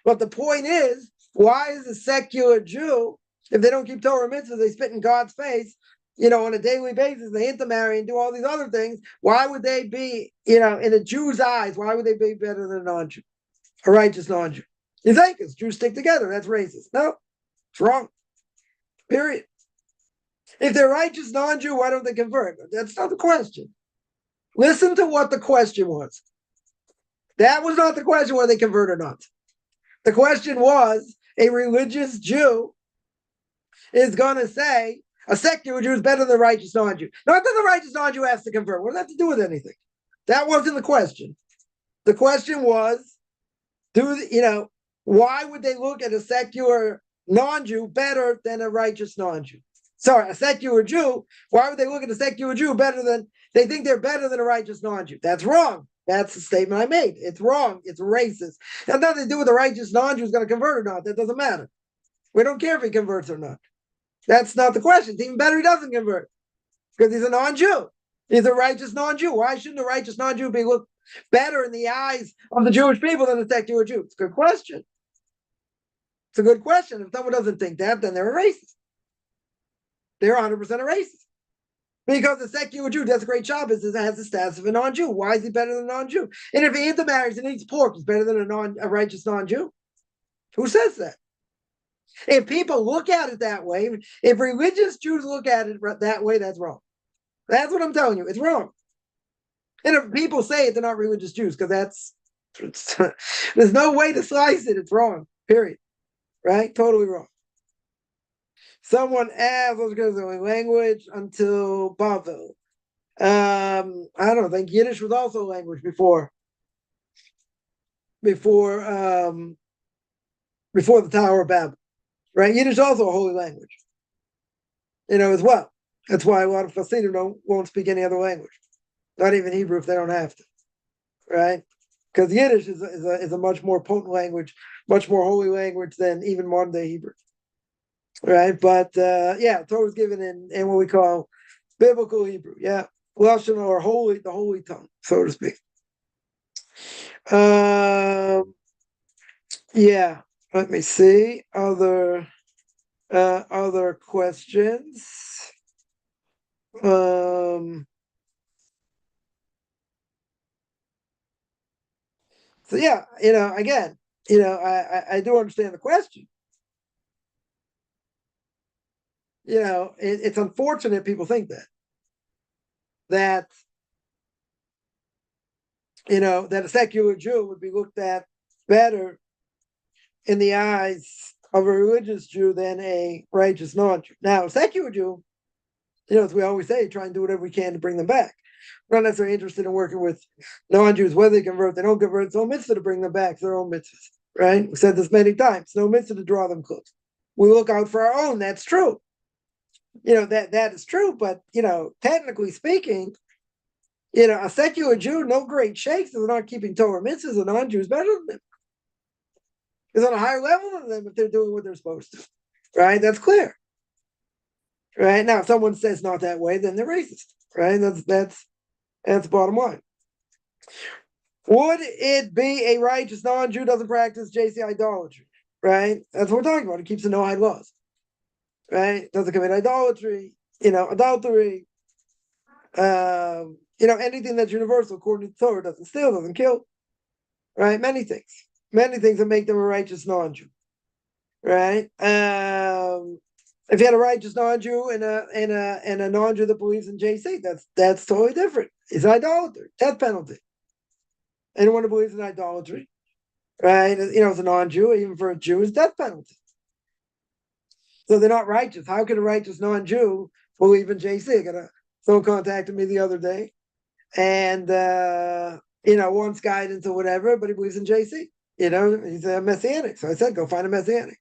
But the point is, why is a secular Jew, if they don't keep Torah mitzvahs, they spit in God's face, on a daily basis, they intermarry and do all these other things, why would they be, in a Jew's eyes, why would they be better than a non-Jew? A righteous non-Jew. You think it's Jews stick together, that's racist. No, it's wrong. Period. If they're righteous non-Jew, why don't they convert? That's not the question. Listen to what the question was. That was not the question whether they convert or not. The question was, a religious Jew is going to say a secular Jew is better than a righteous non-Jew. Not that the righteous non-Jew has to convert. What does that have to do with anything? That wasn't the question. The question was, why would they look at a secular non-Jew better than a righteous non-Jew? Sorry, a secular Jew, why would they look at a secular Jew they think they're better than a righteous non-Jew? That's wrong. That's the statement I made. It's wrong. It's racist. It has nothing to do with a righteous non-Jew is going to convert or not. That doesn't matter. We don't care if he converts or not. That's not the question. It's even better he doesn't convert because he's a non-Jew. He's a righteous non-Jew. Why shouldn't a righteous non-Jew be looked better in the eyes of the Jewish people than a secular Jew? It's a good question. It's a good question. If someone doesn't think that, then they're a racist. They're 100% a racist. Because the secular Jew does a great job, has the status of a non-Jew. Why is he better than a non-Jew? And if he intermarries and eats pork, he's better than a righteous non-Jew. Who says that? If people look at it that way, if religious Jews look at it that way, that's wrong. That's what I'm telling you. It's wrong. And if people say it, they're not religious Jews, because there's no way to slice it. It's wrong. Period. Right? Totally wrong. Someone asked, what's the language until Bavel? I don't think Yiddish was also a language before the Tower of Babel, right? Yiddish is also a holy language, as well. That's why a lot of Hasidim won't speak any other language, not even Hebrew if they don't have to, right? Because Yiddish is a much more potent language, much more holy language than even modern day Hebrew. Right, but Torah was given in what we call biblical Hebrew, Lashon, or the holy tongue, so to speak. Let me see other questions. Again, I do understand the question. It's unfortunate people think that a secular Jew would be looked at better in the eyes of a religious Jew than a righteous non-Jew. Now, a secular Jew, as we always say, try and do whatever we can to bring them back. We're not necessarily interested in working with non-Jews, whether they convert, they don't convert. It's no mitzvah to bring them back to their own mitzvahs, right? We said this many times. It's no mitzvah to draw them close. We look out for our own. That's true. That is true, but technically speaking, a secular Jew, no great shakes, they're not keeping Torah mitzvahs, a non-Jew is better than them. Is on a higher level than them if they're doing what they're supposed to. Right? That's clear. Right? Now, if someone says not that way, then they're racist. Right? That's the bottom line. Would it be a righteous non-Jew doesn't practice JC idolatry? Right? That's what we're talking about. It keeps the no-hide laws. Right? Doesn't commit idolatry, adultery, anything that's universal according to Torah, doesn't steal, doesn't kill, right? Many things that make them a righteous non-Jew, right? If you had a righteous non-Jew and a non-Jew that believes in JC, that's totally different. He's an idolater, death penalty. Anyone who believes in idolatry, right? As a non-Jew, even for a Jew, is death penalty. So they're not righteous. How can a righteous non-Jew believe in JC. Someone contacted me the other day, and wants guidance or whatever, but he believes in JC. He's a messianic. So I said, go find a messianic.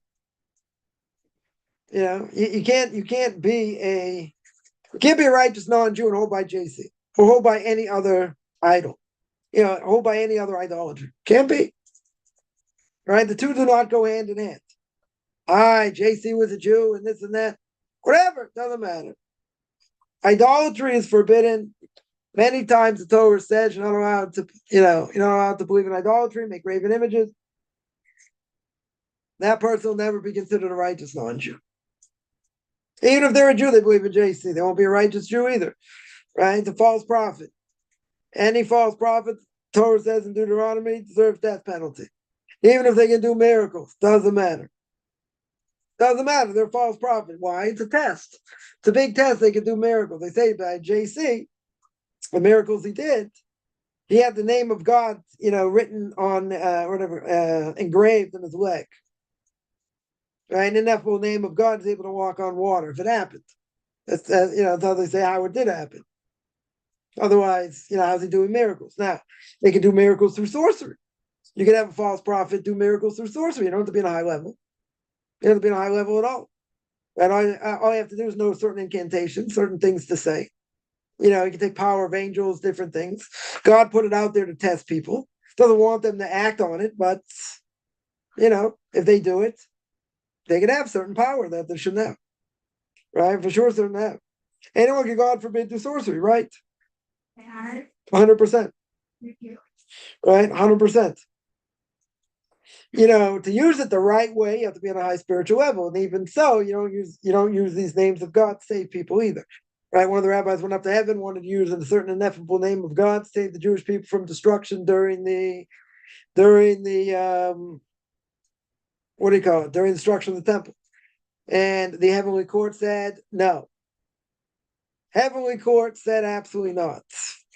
You can't be a righteous non-Jew and hold by JC or hold by any other idol. Hold by any other idolatry. Can't be. Right? The two do not go hand in hand. JC was a Jew and this and that. Whatever, doesn't matter. Idolatry is forbidden. Many times the Torah says you're not allowed to, you're not allowed to believe in idolatry, make graven images. That person will never be considered a righteous non-Jew. Even if they're a Jew, they believe in JC. They won't be a righteous Jew either. Right? It's a false prophet. Any false prophet, Torah says in Deuteronomy, deserves death penalty. Even if they can do miracles, doesn't matter. Doesn't matter. They're a false prophet. Why? It's a test. It's a big test. They can do miracles. They say by JC, the miracles he did, he had the name of God, written on engraved in his leg. Right? An ineffable name of God is able to walk on water if it happened. That's how they say how it did happen. Otherwise, how's he doing miracles? Now, they can do miracles through sorcery. You can have a false prophet do miracles through sorcery. You don't have to be on a high level. You don't have to be on a high level at all. And all you have to do is know certain incantations, certain things to say. You can take power of angels, different things. God put it out there to test people. Doesn't want them to act on it, but, if they do it, they can have certain power that they shouldn't have. Right? For sure, certain have. Anyone can, God forbid, do sorcery, right? 100%. Right? 100%. To use it the right way, you have to be on a high spiritual level. And even so, you don't use these names of God to save people either. Right? One of the rabbis went up to heaven, wanted to use a certain ineffable name of God to save the Jewish people from destruction during the during the destruction of the temple. And the heavenly court said no. Heavenly court said absolutely not.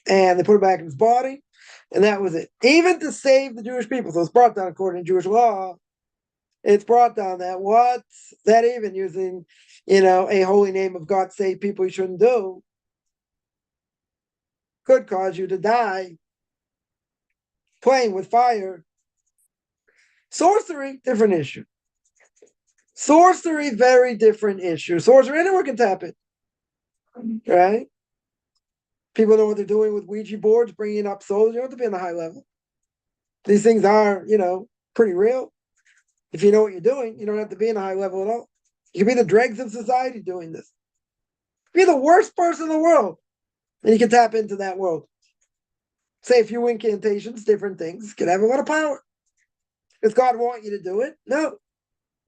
And they put it back in his body, and that was it. Even to save the Jewish people. So it's brought down according to Jewish law. It's brought down that even using, a holy name of God to save people you shouldn't do could cause you to die. Playing with fire. Sorcery, different issue. Sorcery, very different issue. Sorcery, anyone can tap it. Right? People know what they're doing with Ouija boards, bringing up souls. You don't have to be on a high level. These things are, pretty real. If you know what you're doing, you don't have to be in a high level at all. You can be the dregs of society doing this. Be the worst person in the world, and you can tap into that world. Say a few incantations, different things, can have a lot of power. Does God want you to do it? No.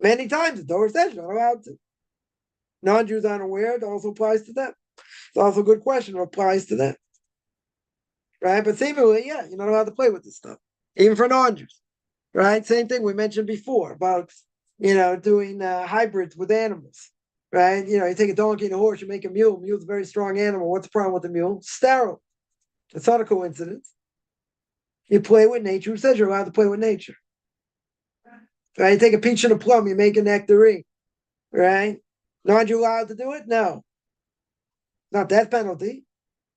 Many times the Torah says you're not allowed to. Non-Jews aren't aware, it also applies to them. It's also a good question, it applies to them. Right? But seemingly, you're not allowed to play with this stuff, even for non-Jews. Right? Same thing we mentioned before about, doing hybrids with animals. Right? You take a donkey and a horse, you make a mule. Mule's a very strong animal. What's the problem with the mule? Sterile. It's not a coincidence. You play with nature. Who says you're allowed to play with nature? Right? You take a peach and a plum, you make a nectarine. Right? Non-Jew allowed to do it? No. Not death penalty.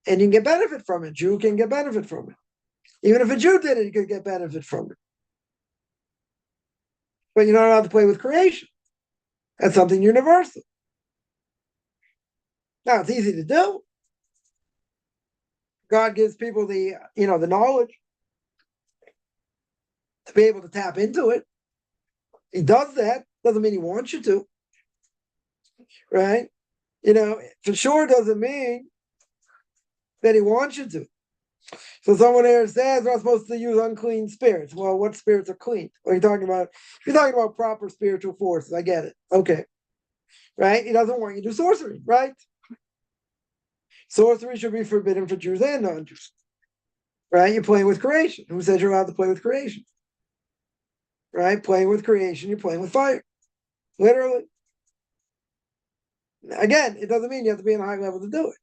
And you can get benefit from it. Jew can get benefit from it. Even if a Jew did it, he could get benefit from it. But you're not allowed to play with creation. That's something universal. Now, it's easy to do. God gives people the knowledge to be able to tap into it. He does that. Doesn't mean he wants you to. Right? For sure doesn't mean that he wants you to. So someone here says we're not supposed to use unclean spirits. Well, what spirits are clean? What are you talking about? If you're talking about proper spiritual forces, I get it. Okay. Right? He doesn't want you to do sorcery, right? Sorcery should be forbidden for Jews and non-Jews. Right? You're playing with creation. Who says you're allowed to play with creation? Right? Playing with creation, you're playing with fire. Literally. Again, it doesn't mean you have to be on a high level to do it.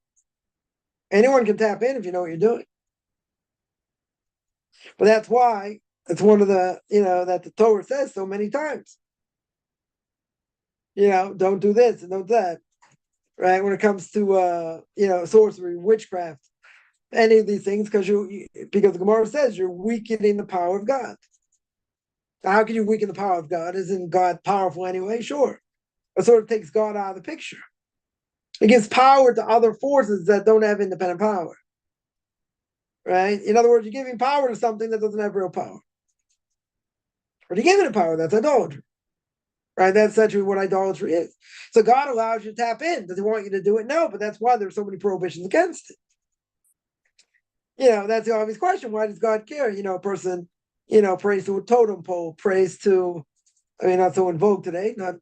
Anyone can tap in if you know what you're doing. But that's why it's one of the, that the Torah says so many times. Don't do this and don't do that. right? When it comes to sorcery, witchcraft, any of these things, because the Gemara says you're weakening the power of God. How can you weaken the power of God? Isn't God powerful anyway? Sure. It sort of takes God out of the picture. It gives power to other forces that don't have independent power. Right? In other words, you're giving power to something that doesn't have real power. Or you're giving it power, that's idolatry. Right? That's essentially what idolatry is. So God allows you to tap in. Does he want you to do it? No, but that's why there's so many prohibitions against it. That's the obvious question. Why does God care? A person, prays to a totem pole, prays to, not so in vogue today, not,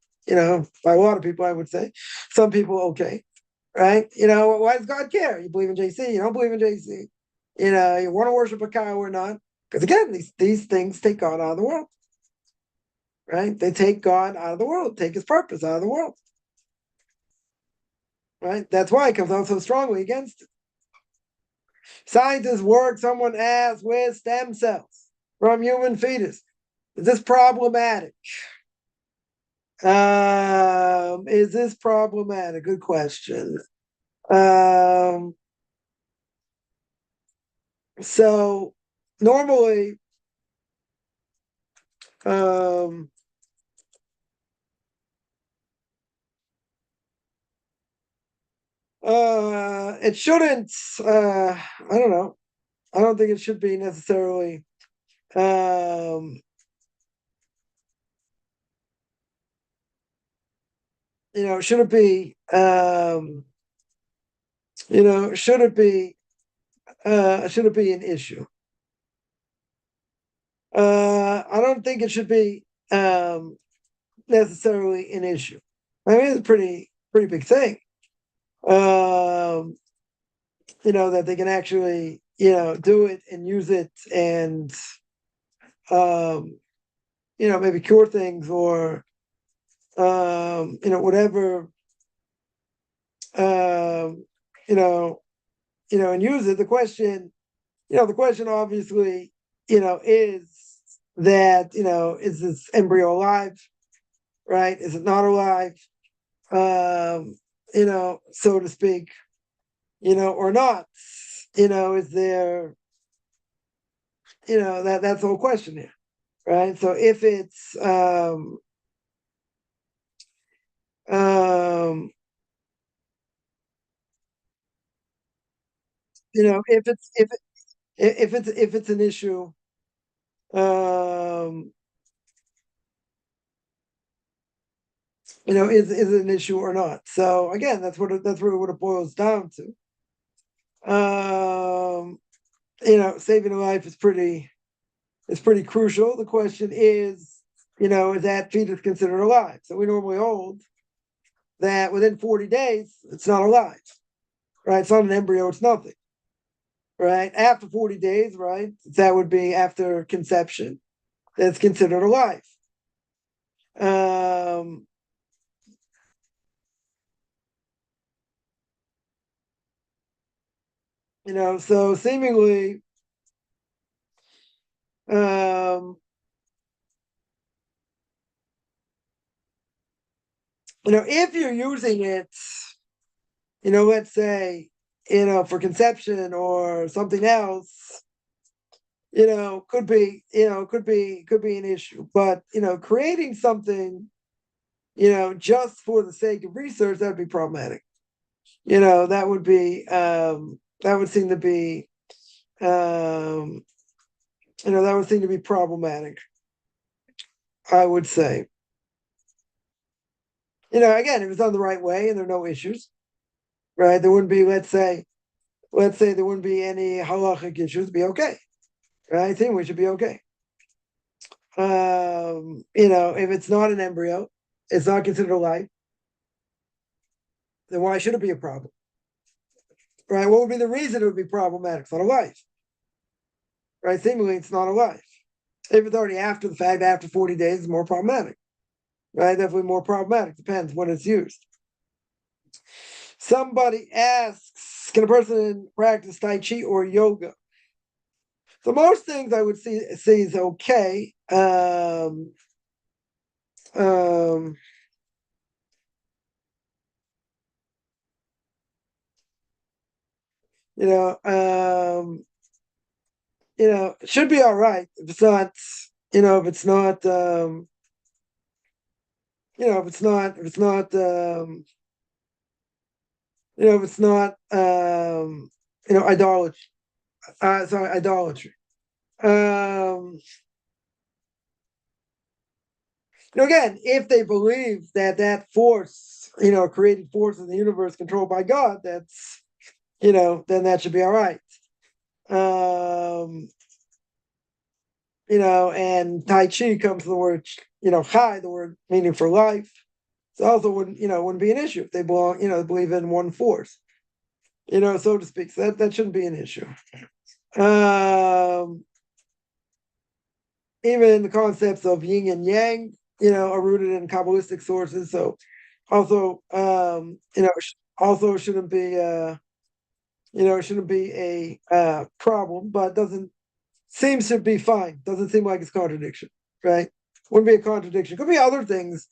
by a lot of people, I would say. Some people, okay. Right? Why does God care? You believe in JC, you don't believe in JC. You want to worship a cow or not. Because again, these things take God out of the world. Right? They take God out of the world, take his purpose out of the world. Right? That's why it comes out so strongly against it. Scientists work, someone asks, with stem cells from human fetus. Is this problematic? Is this problematic? Good question. So normally, it shouldn't. I don't know. I don't think it should be necessarily. Should it be? Should it be? Should it be an issue? I don't think it should be necessarily an issue. I mean, it's a pretty big thing. That they can actually, do it and use it and, maybe cure things or, whatever, and use it. The question obviously, is that, is this embryo alive? Right? Is it not alive? So to speak, or not? Is there, that's the whole question here, right? So if it's, if it's an issue, is it an issue or not? So again, that's really what it boils down to. Saving a life is pretty crucial. The question is, is that fetus considered alive? So we normally hold that within 40 days, it's not alive, right? It's not an embryo, it's nothing, right? After 40 days, right? That would be after conception. That's considered alive. So seemingly, if you're using it, let's say, for conception or something else, could be an issue. But, creating something, just for the sake of research, that'd be problematic. That would be, that would seem to be, that would seem to be problematic, I would say. Again, if it's done the right way and there are no issues, right? There wouldn't be, let's say there wouldn't be any halachic issues, it'd be okay. Right? I think we should be okay. If it's not an embryo, it's not considered alive, then why should it be a problem? Right? What would be the reason it would be problematic? It's not alive. Right? Seemingly, it's not alive. If it's already after the fact, after 40 days, it's more problematic. Right? Definitely more problematic. Depends when it's used. Somebody asks, can a person practice Tai Chi or yoga? So most things I would say is okay. you know, it should be all right if it's not, if it's not, if it's not, if it's not, if it's not, idolatry. Sorry, idolatry. Um, Again, if they believe that that force, created force in the universe controlled by God, that's, then that should be all right. Um, and Tai Chi comes from the word, Chai, the word meaning for life. So also wouldn't be an issue if they belong, they believe in one force, so to speak. So that shouldn't be an issue. Um, Even the concepts of yin and yang, are rooted in Kabbalistic sources. So also, also shouldn't be, shouldn't be a problem, but doesn't seems to be fine. Doesn't seem like it's contradiction, right? Wouldn't be a contradiction. Could be other things,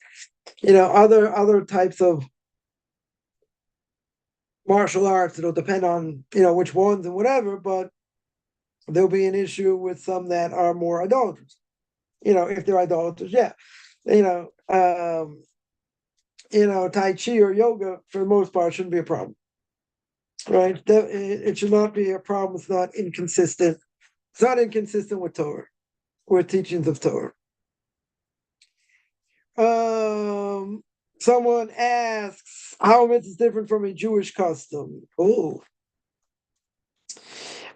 other types of martial arts. It'll depend on which ones and whatever, but there'll be an issue with some that are more idolaters. If they're idolaters, yeah. You know, um, Tai Chi or yoga for the most part shouldn't be a problem, right? It should not be a problem. It's not inconsistent. It's not inconsistent with Torah, with teachings of Torah. Um, Someone asks how a mitzvah is different from a Jewish custom. Oh,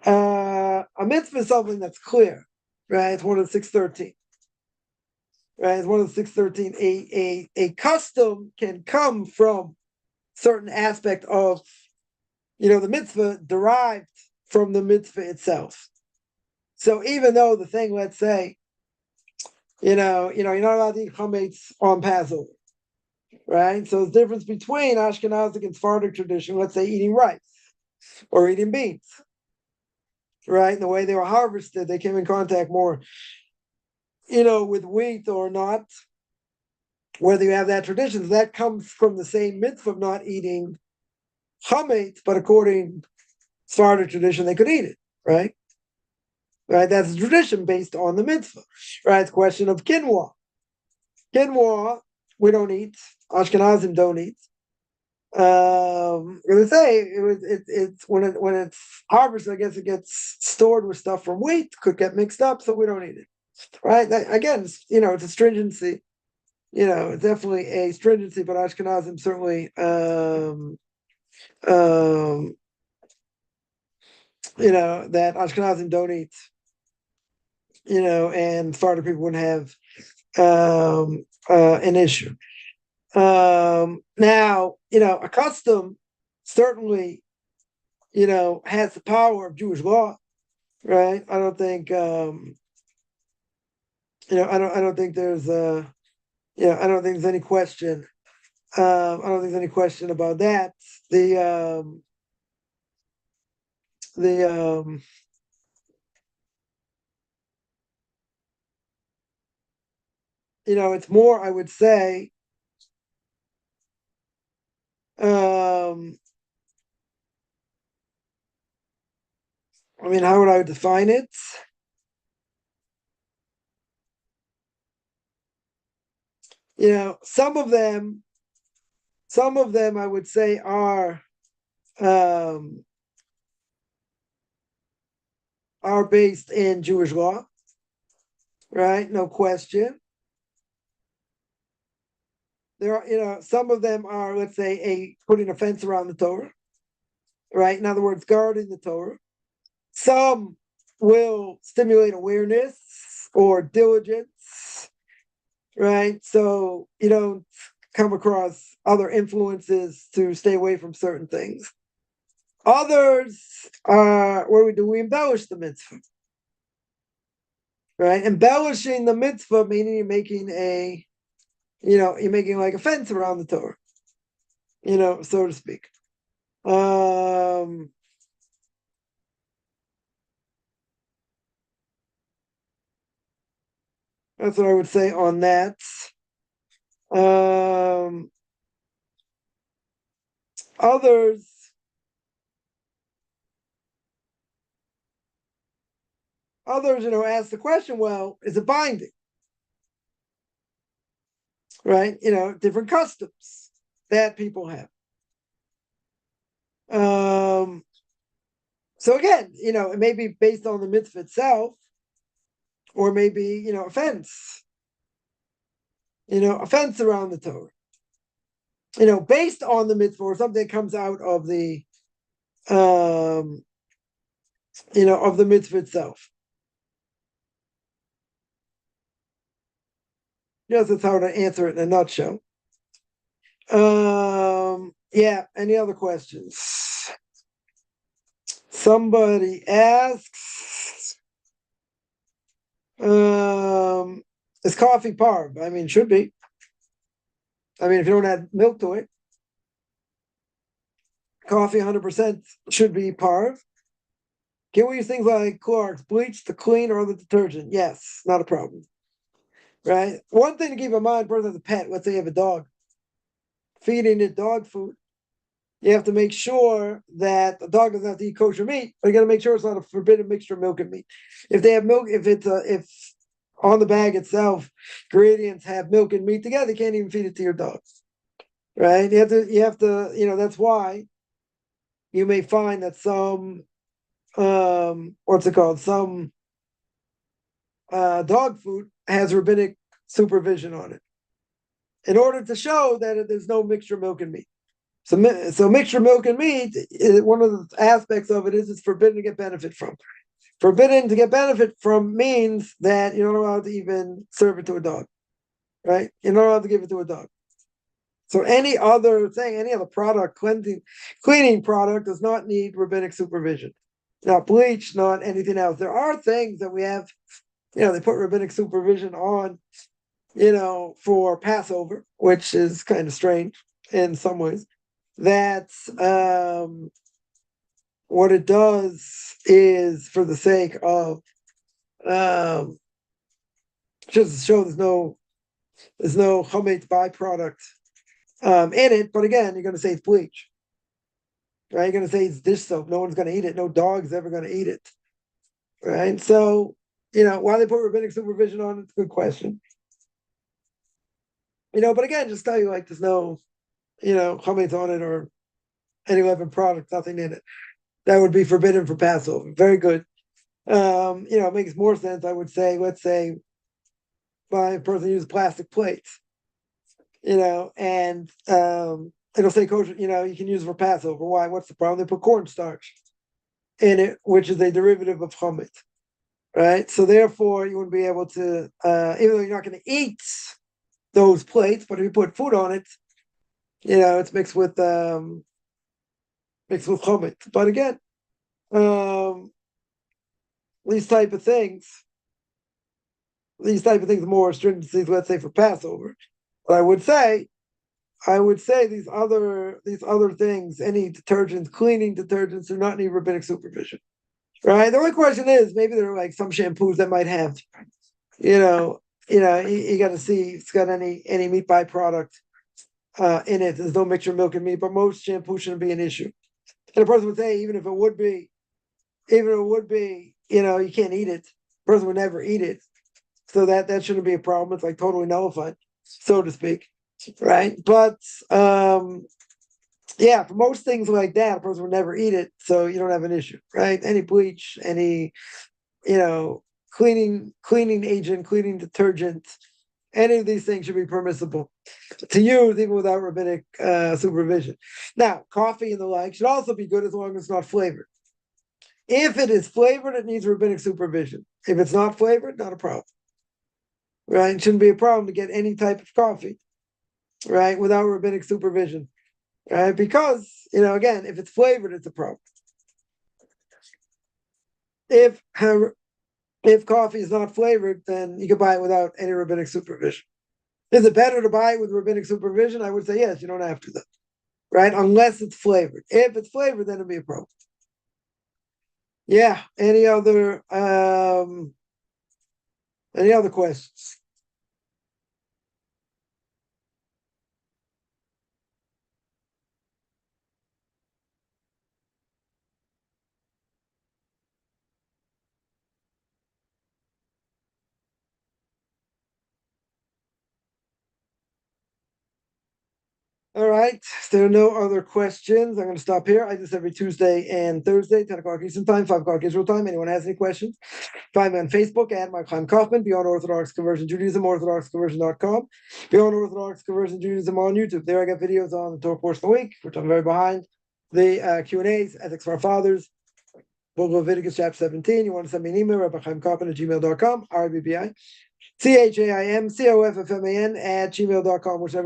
a mitzvah is something that's clear, right? It's one of the 613. Right, it's one of the 613. A custom can come from certain aspect of the mitzvah derived from the mitzvah itself. So even though the thing, let's say, you're not allowed to eat chametz on Passover, right? So the difference between Ashkenazic and Sephardic tradition, let's say eating rice or eating beans, right? And the way they were harvested, they came in contact more, with wheat or not, whether you have that tradition. That comes from the same mitzvah of not eating chametz, but according to Sephardic tradition, they could eat it, right? Right, that's a tradition based on the mitzvah. Right, it's a question of quinoa. Quinoa, we don't eat. Ashkenazim don't eat. Gonna say it's when it's harvested, I guess it gets stored with stuff from wheat, could get mixed up, so we don't eat it. Right? Again, it's a stringency. It's definitely a stringency, but Ashkenazim certainly that Ashkenazim don't eat, and Sephardic people wouldn't have an issue. Now, a custom certainly, has the power of Jewish law, right? I don't think, I don't think there's, I don't think there's any question. I don't think there's any question about that. The it's more, I would say, how would I define it? Some of them I would say are based in Jewish law, right? No question. There are, some of them are, let's say, putting a fence around the Torah, right? In other words, guarding the Torah. Some will stimulate awareness or diligence, right? So you don't come across other influences to stay away from certain things. Others are where we embellish the mitzvah, right? Embellishing the mitzvah, meaning you're making you're making like a fence around the Torah, so to speak. That's what I would say on that. Others, Others, ask the question, well, is it binding? Right? Different customs that people have. So again, it may be based on the mitzvah itself, or maybe, offense. Offense around the Torah. Based on the mitzvah, or something that comes out of the of the mitzvah itself. Yes, that's how to answer it in a nutshell. Yeah, any other questions? Somebody asks, is coffee parb? I mean, should be. I mean, if you don't add milk to it, coffee 100% should be parb. Can we use things like Clorox, bleach to clean, or other detergent? Yes, not a problem. Right? One thing to keep in mind, person has a pet, let's say you have a dog, feeding it dog food, you have to make sure that the dog doesn't have to eat kosher meat, but you got to make sure it's not a forbidden mixture of milk and meat. If they have milk, if on the bag itself, ingredients have milk and meat together, you can't even feed it to your dog. Right? You have to, that's why you may find that some, what's it called? Some dog food has rabbinic supervision on it, in order to show that there's no mixture of milk and meat. So mixture of milk and meat, one of the aspects of it is it's forbidden to get benefit from. Forbidden to get benefit from means that you're not allowed to even serve it to a dog, right? You're not allowed to give it to a dog. So any other thing, any other product, cleaning product does not need rabbinic supervision. Not bleach, not anything else. There are things that we have, they put rabbinic supervision on, for Passover, which is kind of strange in some ways. That's what it does is for the sake of just to show there's no chametz byproduct in it. But again, you're going to say it's bleach, right? You're going to say it's dish soap. No one's going to eat it. No dog's ever going to eat it, right? So why they put rabbinic supervision on it's a good question. But again, just tell you like there's no chametz on it or any leavened product, nothing in it. That would be forbidden for Passover. Very good. It makes more sense, I would say, let's say, by a person uses plastic plates, and it'll say kosher, you can use it for Passover. Why? What's the problem? They put cornstarch in it, which is a derivative of chametz, right? So therefore, you wouldn't be able to, even though you're not going to eat those plates, but if you put food on it, it's mixed with chametz. But again, these type of things more stringencies, let's say for Passover. But I would say these other things, any detergents, cleaning detergents, do not need rabbinic supervision. Right? The only question is maybe there are like some shampoos that might have, you got to see if it's got any meat byproduct in it. There's no mixture of milk and meat, but most shampoo shouldn't be an issue. And a person would say, even if it would be, you can't eat it. The person would never eat it. So that shouldn't be a problem. It's like totally nullified, so to speak. Right. But yeah, for most things like that, a person would never eat it. So you don't have an issue, right? Any bleach, any, cleaning agent, cleaning detergent, any of these things should be permissible to use even without rabbinic supervision. Now, coffee and the like should also be good as long as it's not flavored. If it is flavored, it needs rabbinic supervision. If it's not flavored, not a problem. Right? It shouldn't be a problem to get any type of coffee, right, without rabbinic supervision. Right? Because, again, if it's flavored, it's a problem. If coffee is not flavored, then you can buy it without any rabbinic supervision. Is it better to buy it with rabbinic supervision? I would say yes, you don't have to, though. Right? Unless it's flavored. If it's flavored, then it'll be a problem. Yeah. Any other questions? All right. If there are no other questions, I'm going to stop here. I do this every Tuesday and Thursday, 10 o'clock Eastern Time, 5 o'clock Israel time. Anyone has any questions, find me on Facebook at Mike Chaim Kaufman, Beyond Orthodox Conversion Judaism, orthodoxconversion.com, Beyond Orthodox Conversion Judaism on YouTube. There I got videos on the Torah portion of the week, which I'm very behind. The Q&As, Ethics for Our Fathers, Book of Leviticus, chapter 17. You want to send me an email, rabbichaimkaufman@gmail.com, RBBI, CHAIMCOFFMAN @gmail.com, whichever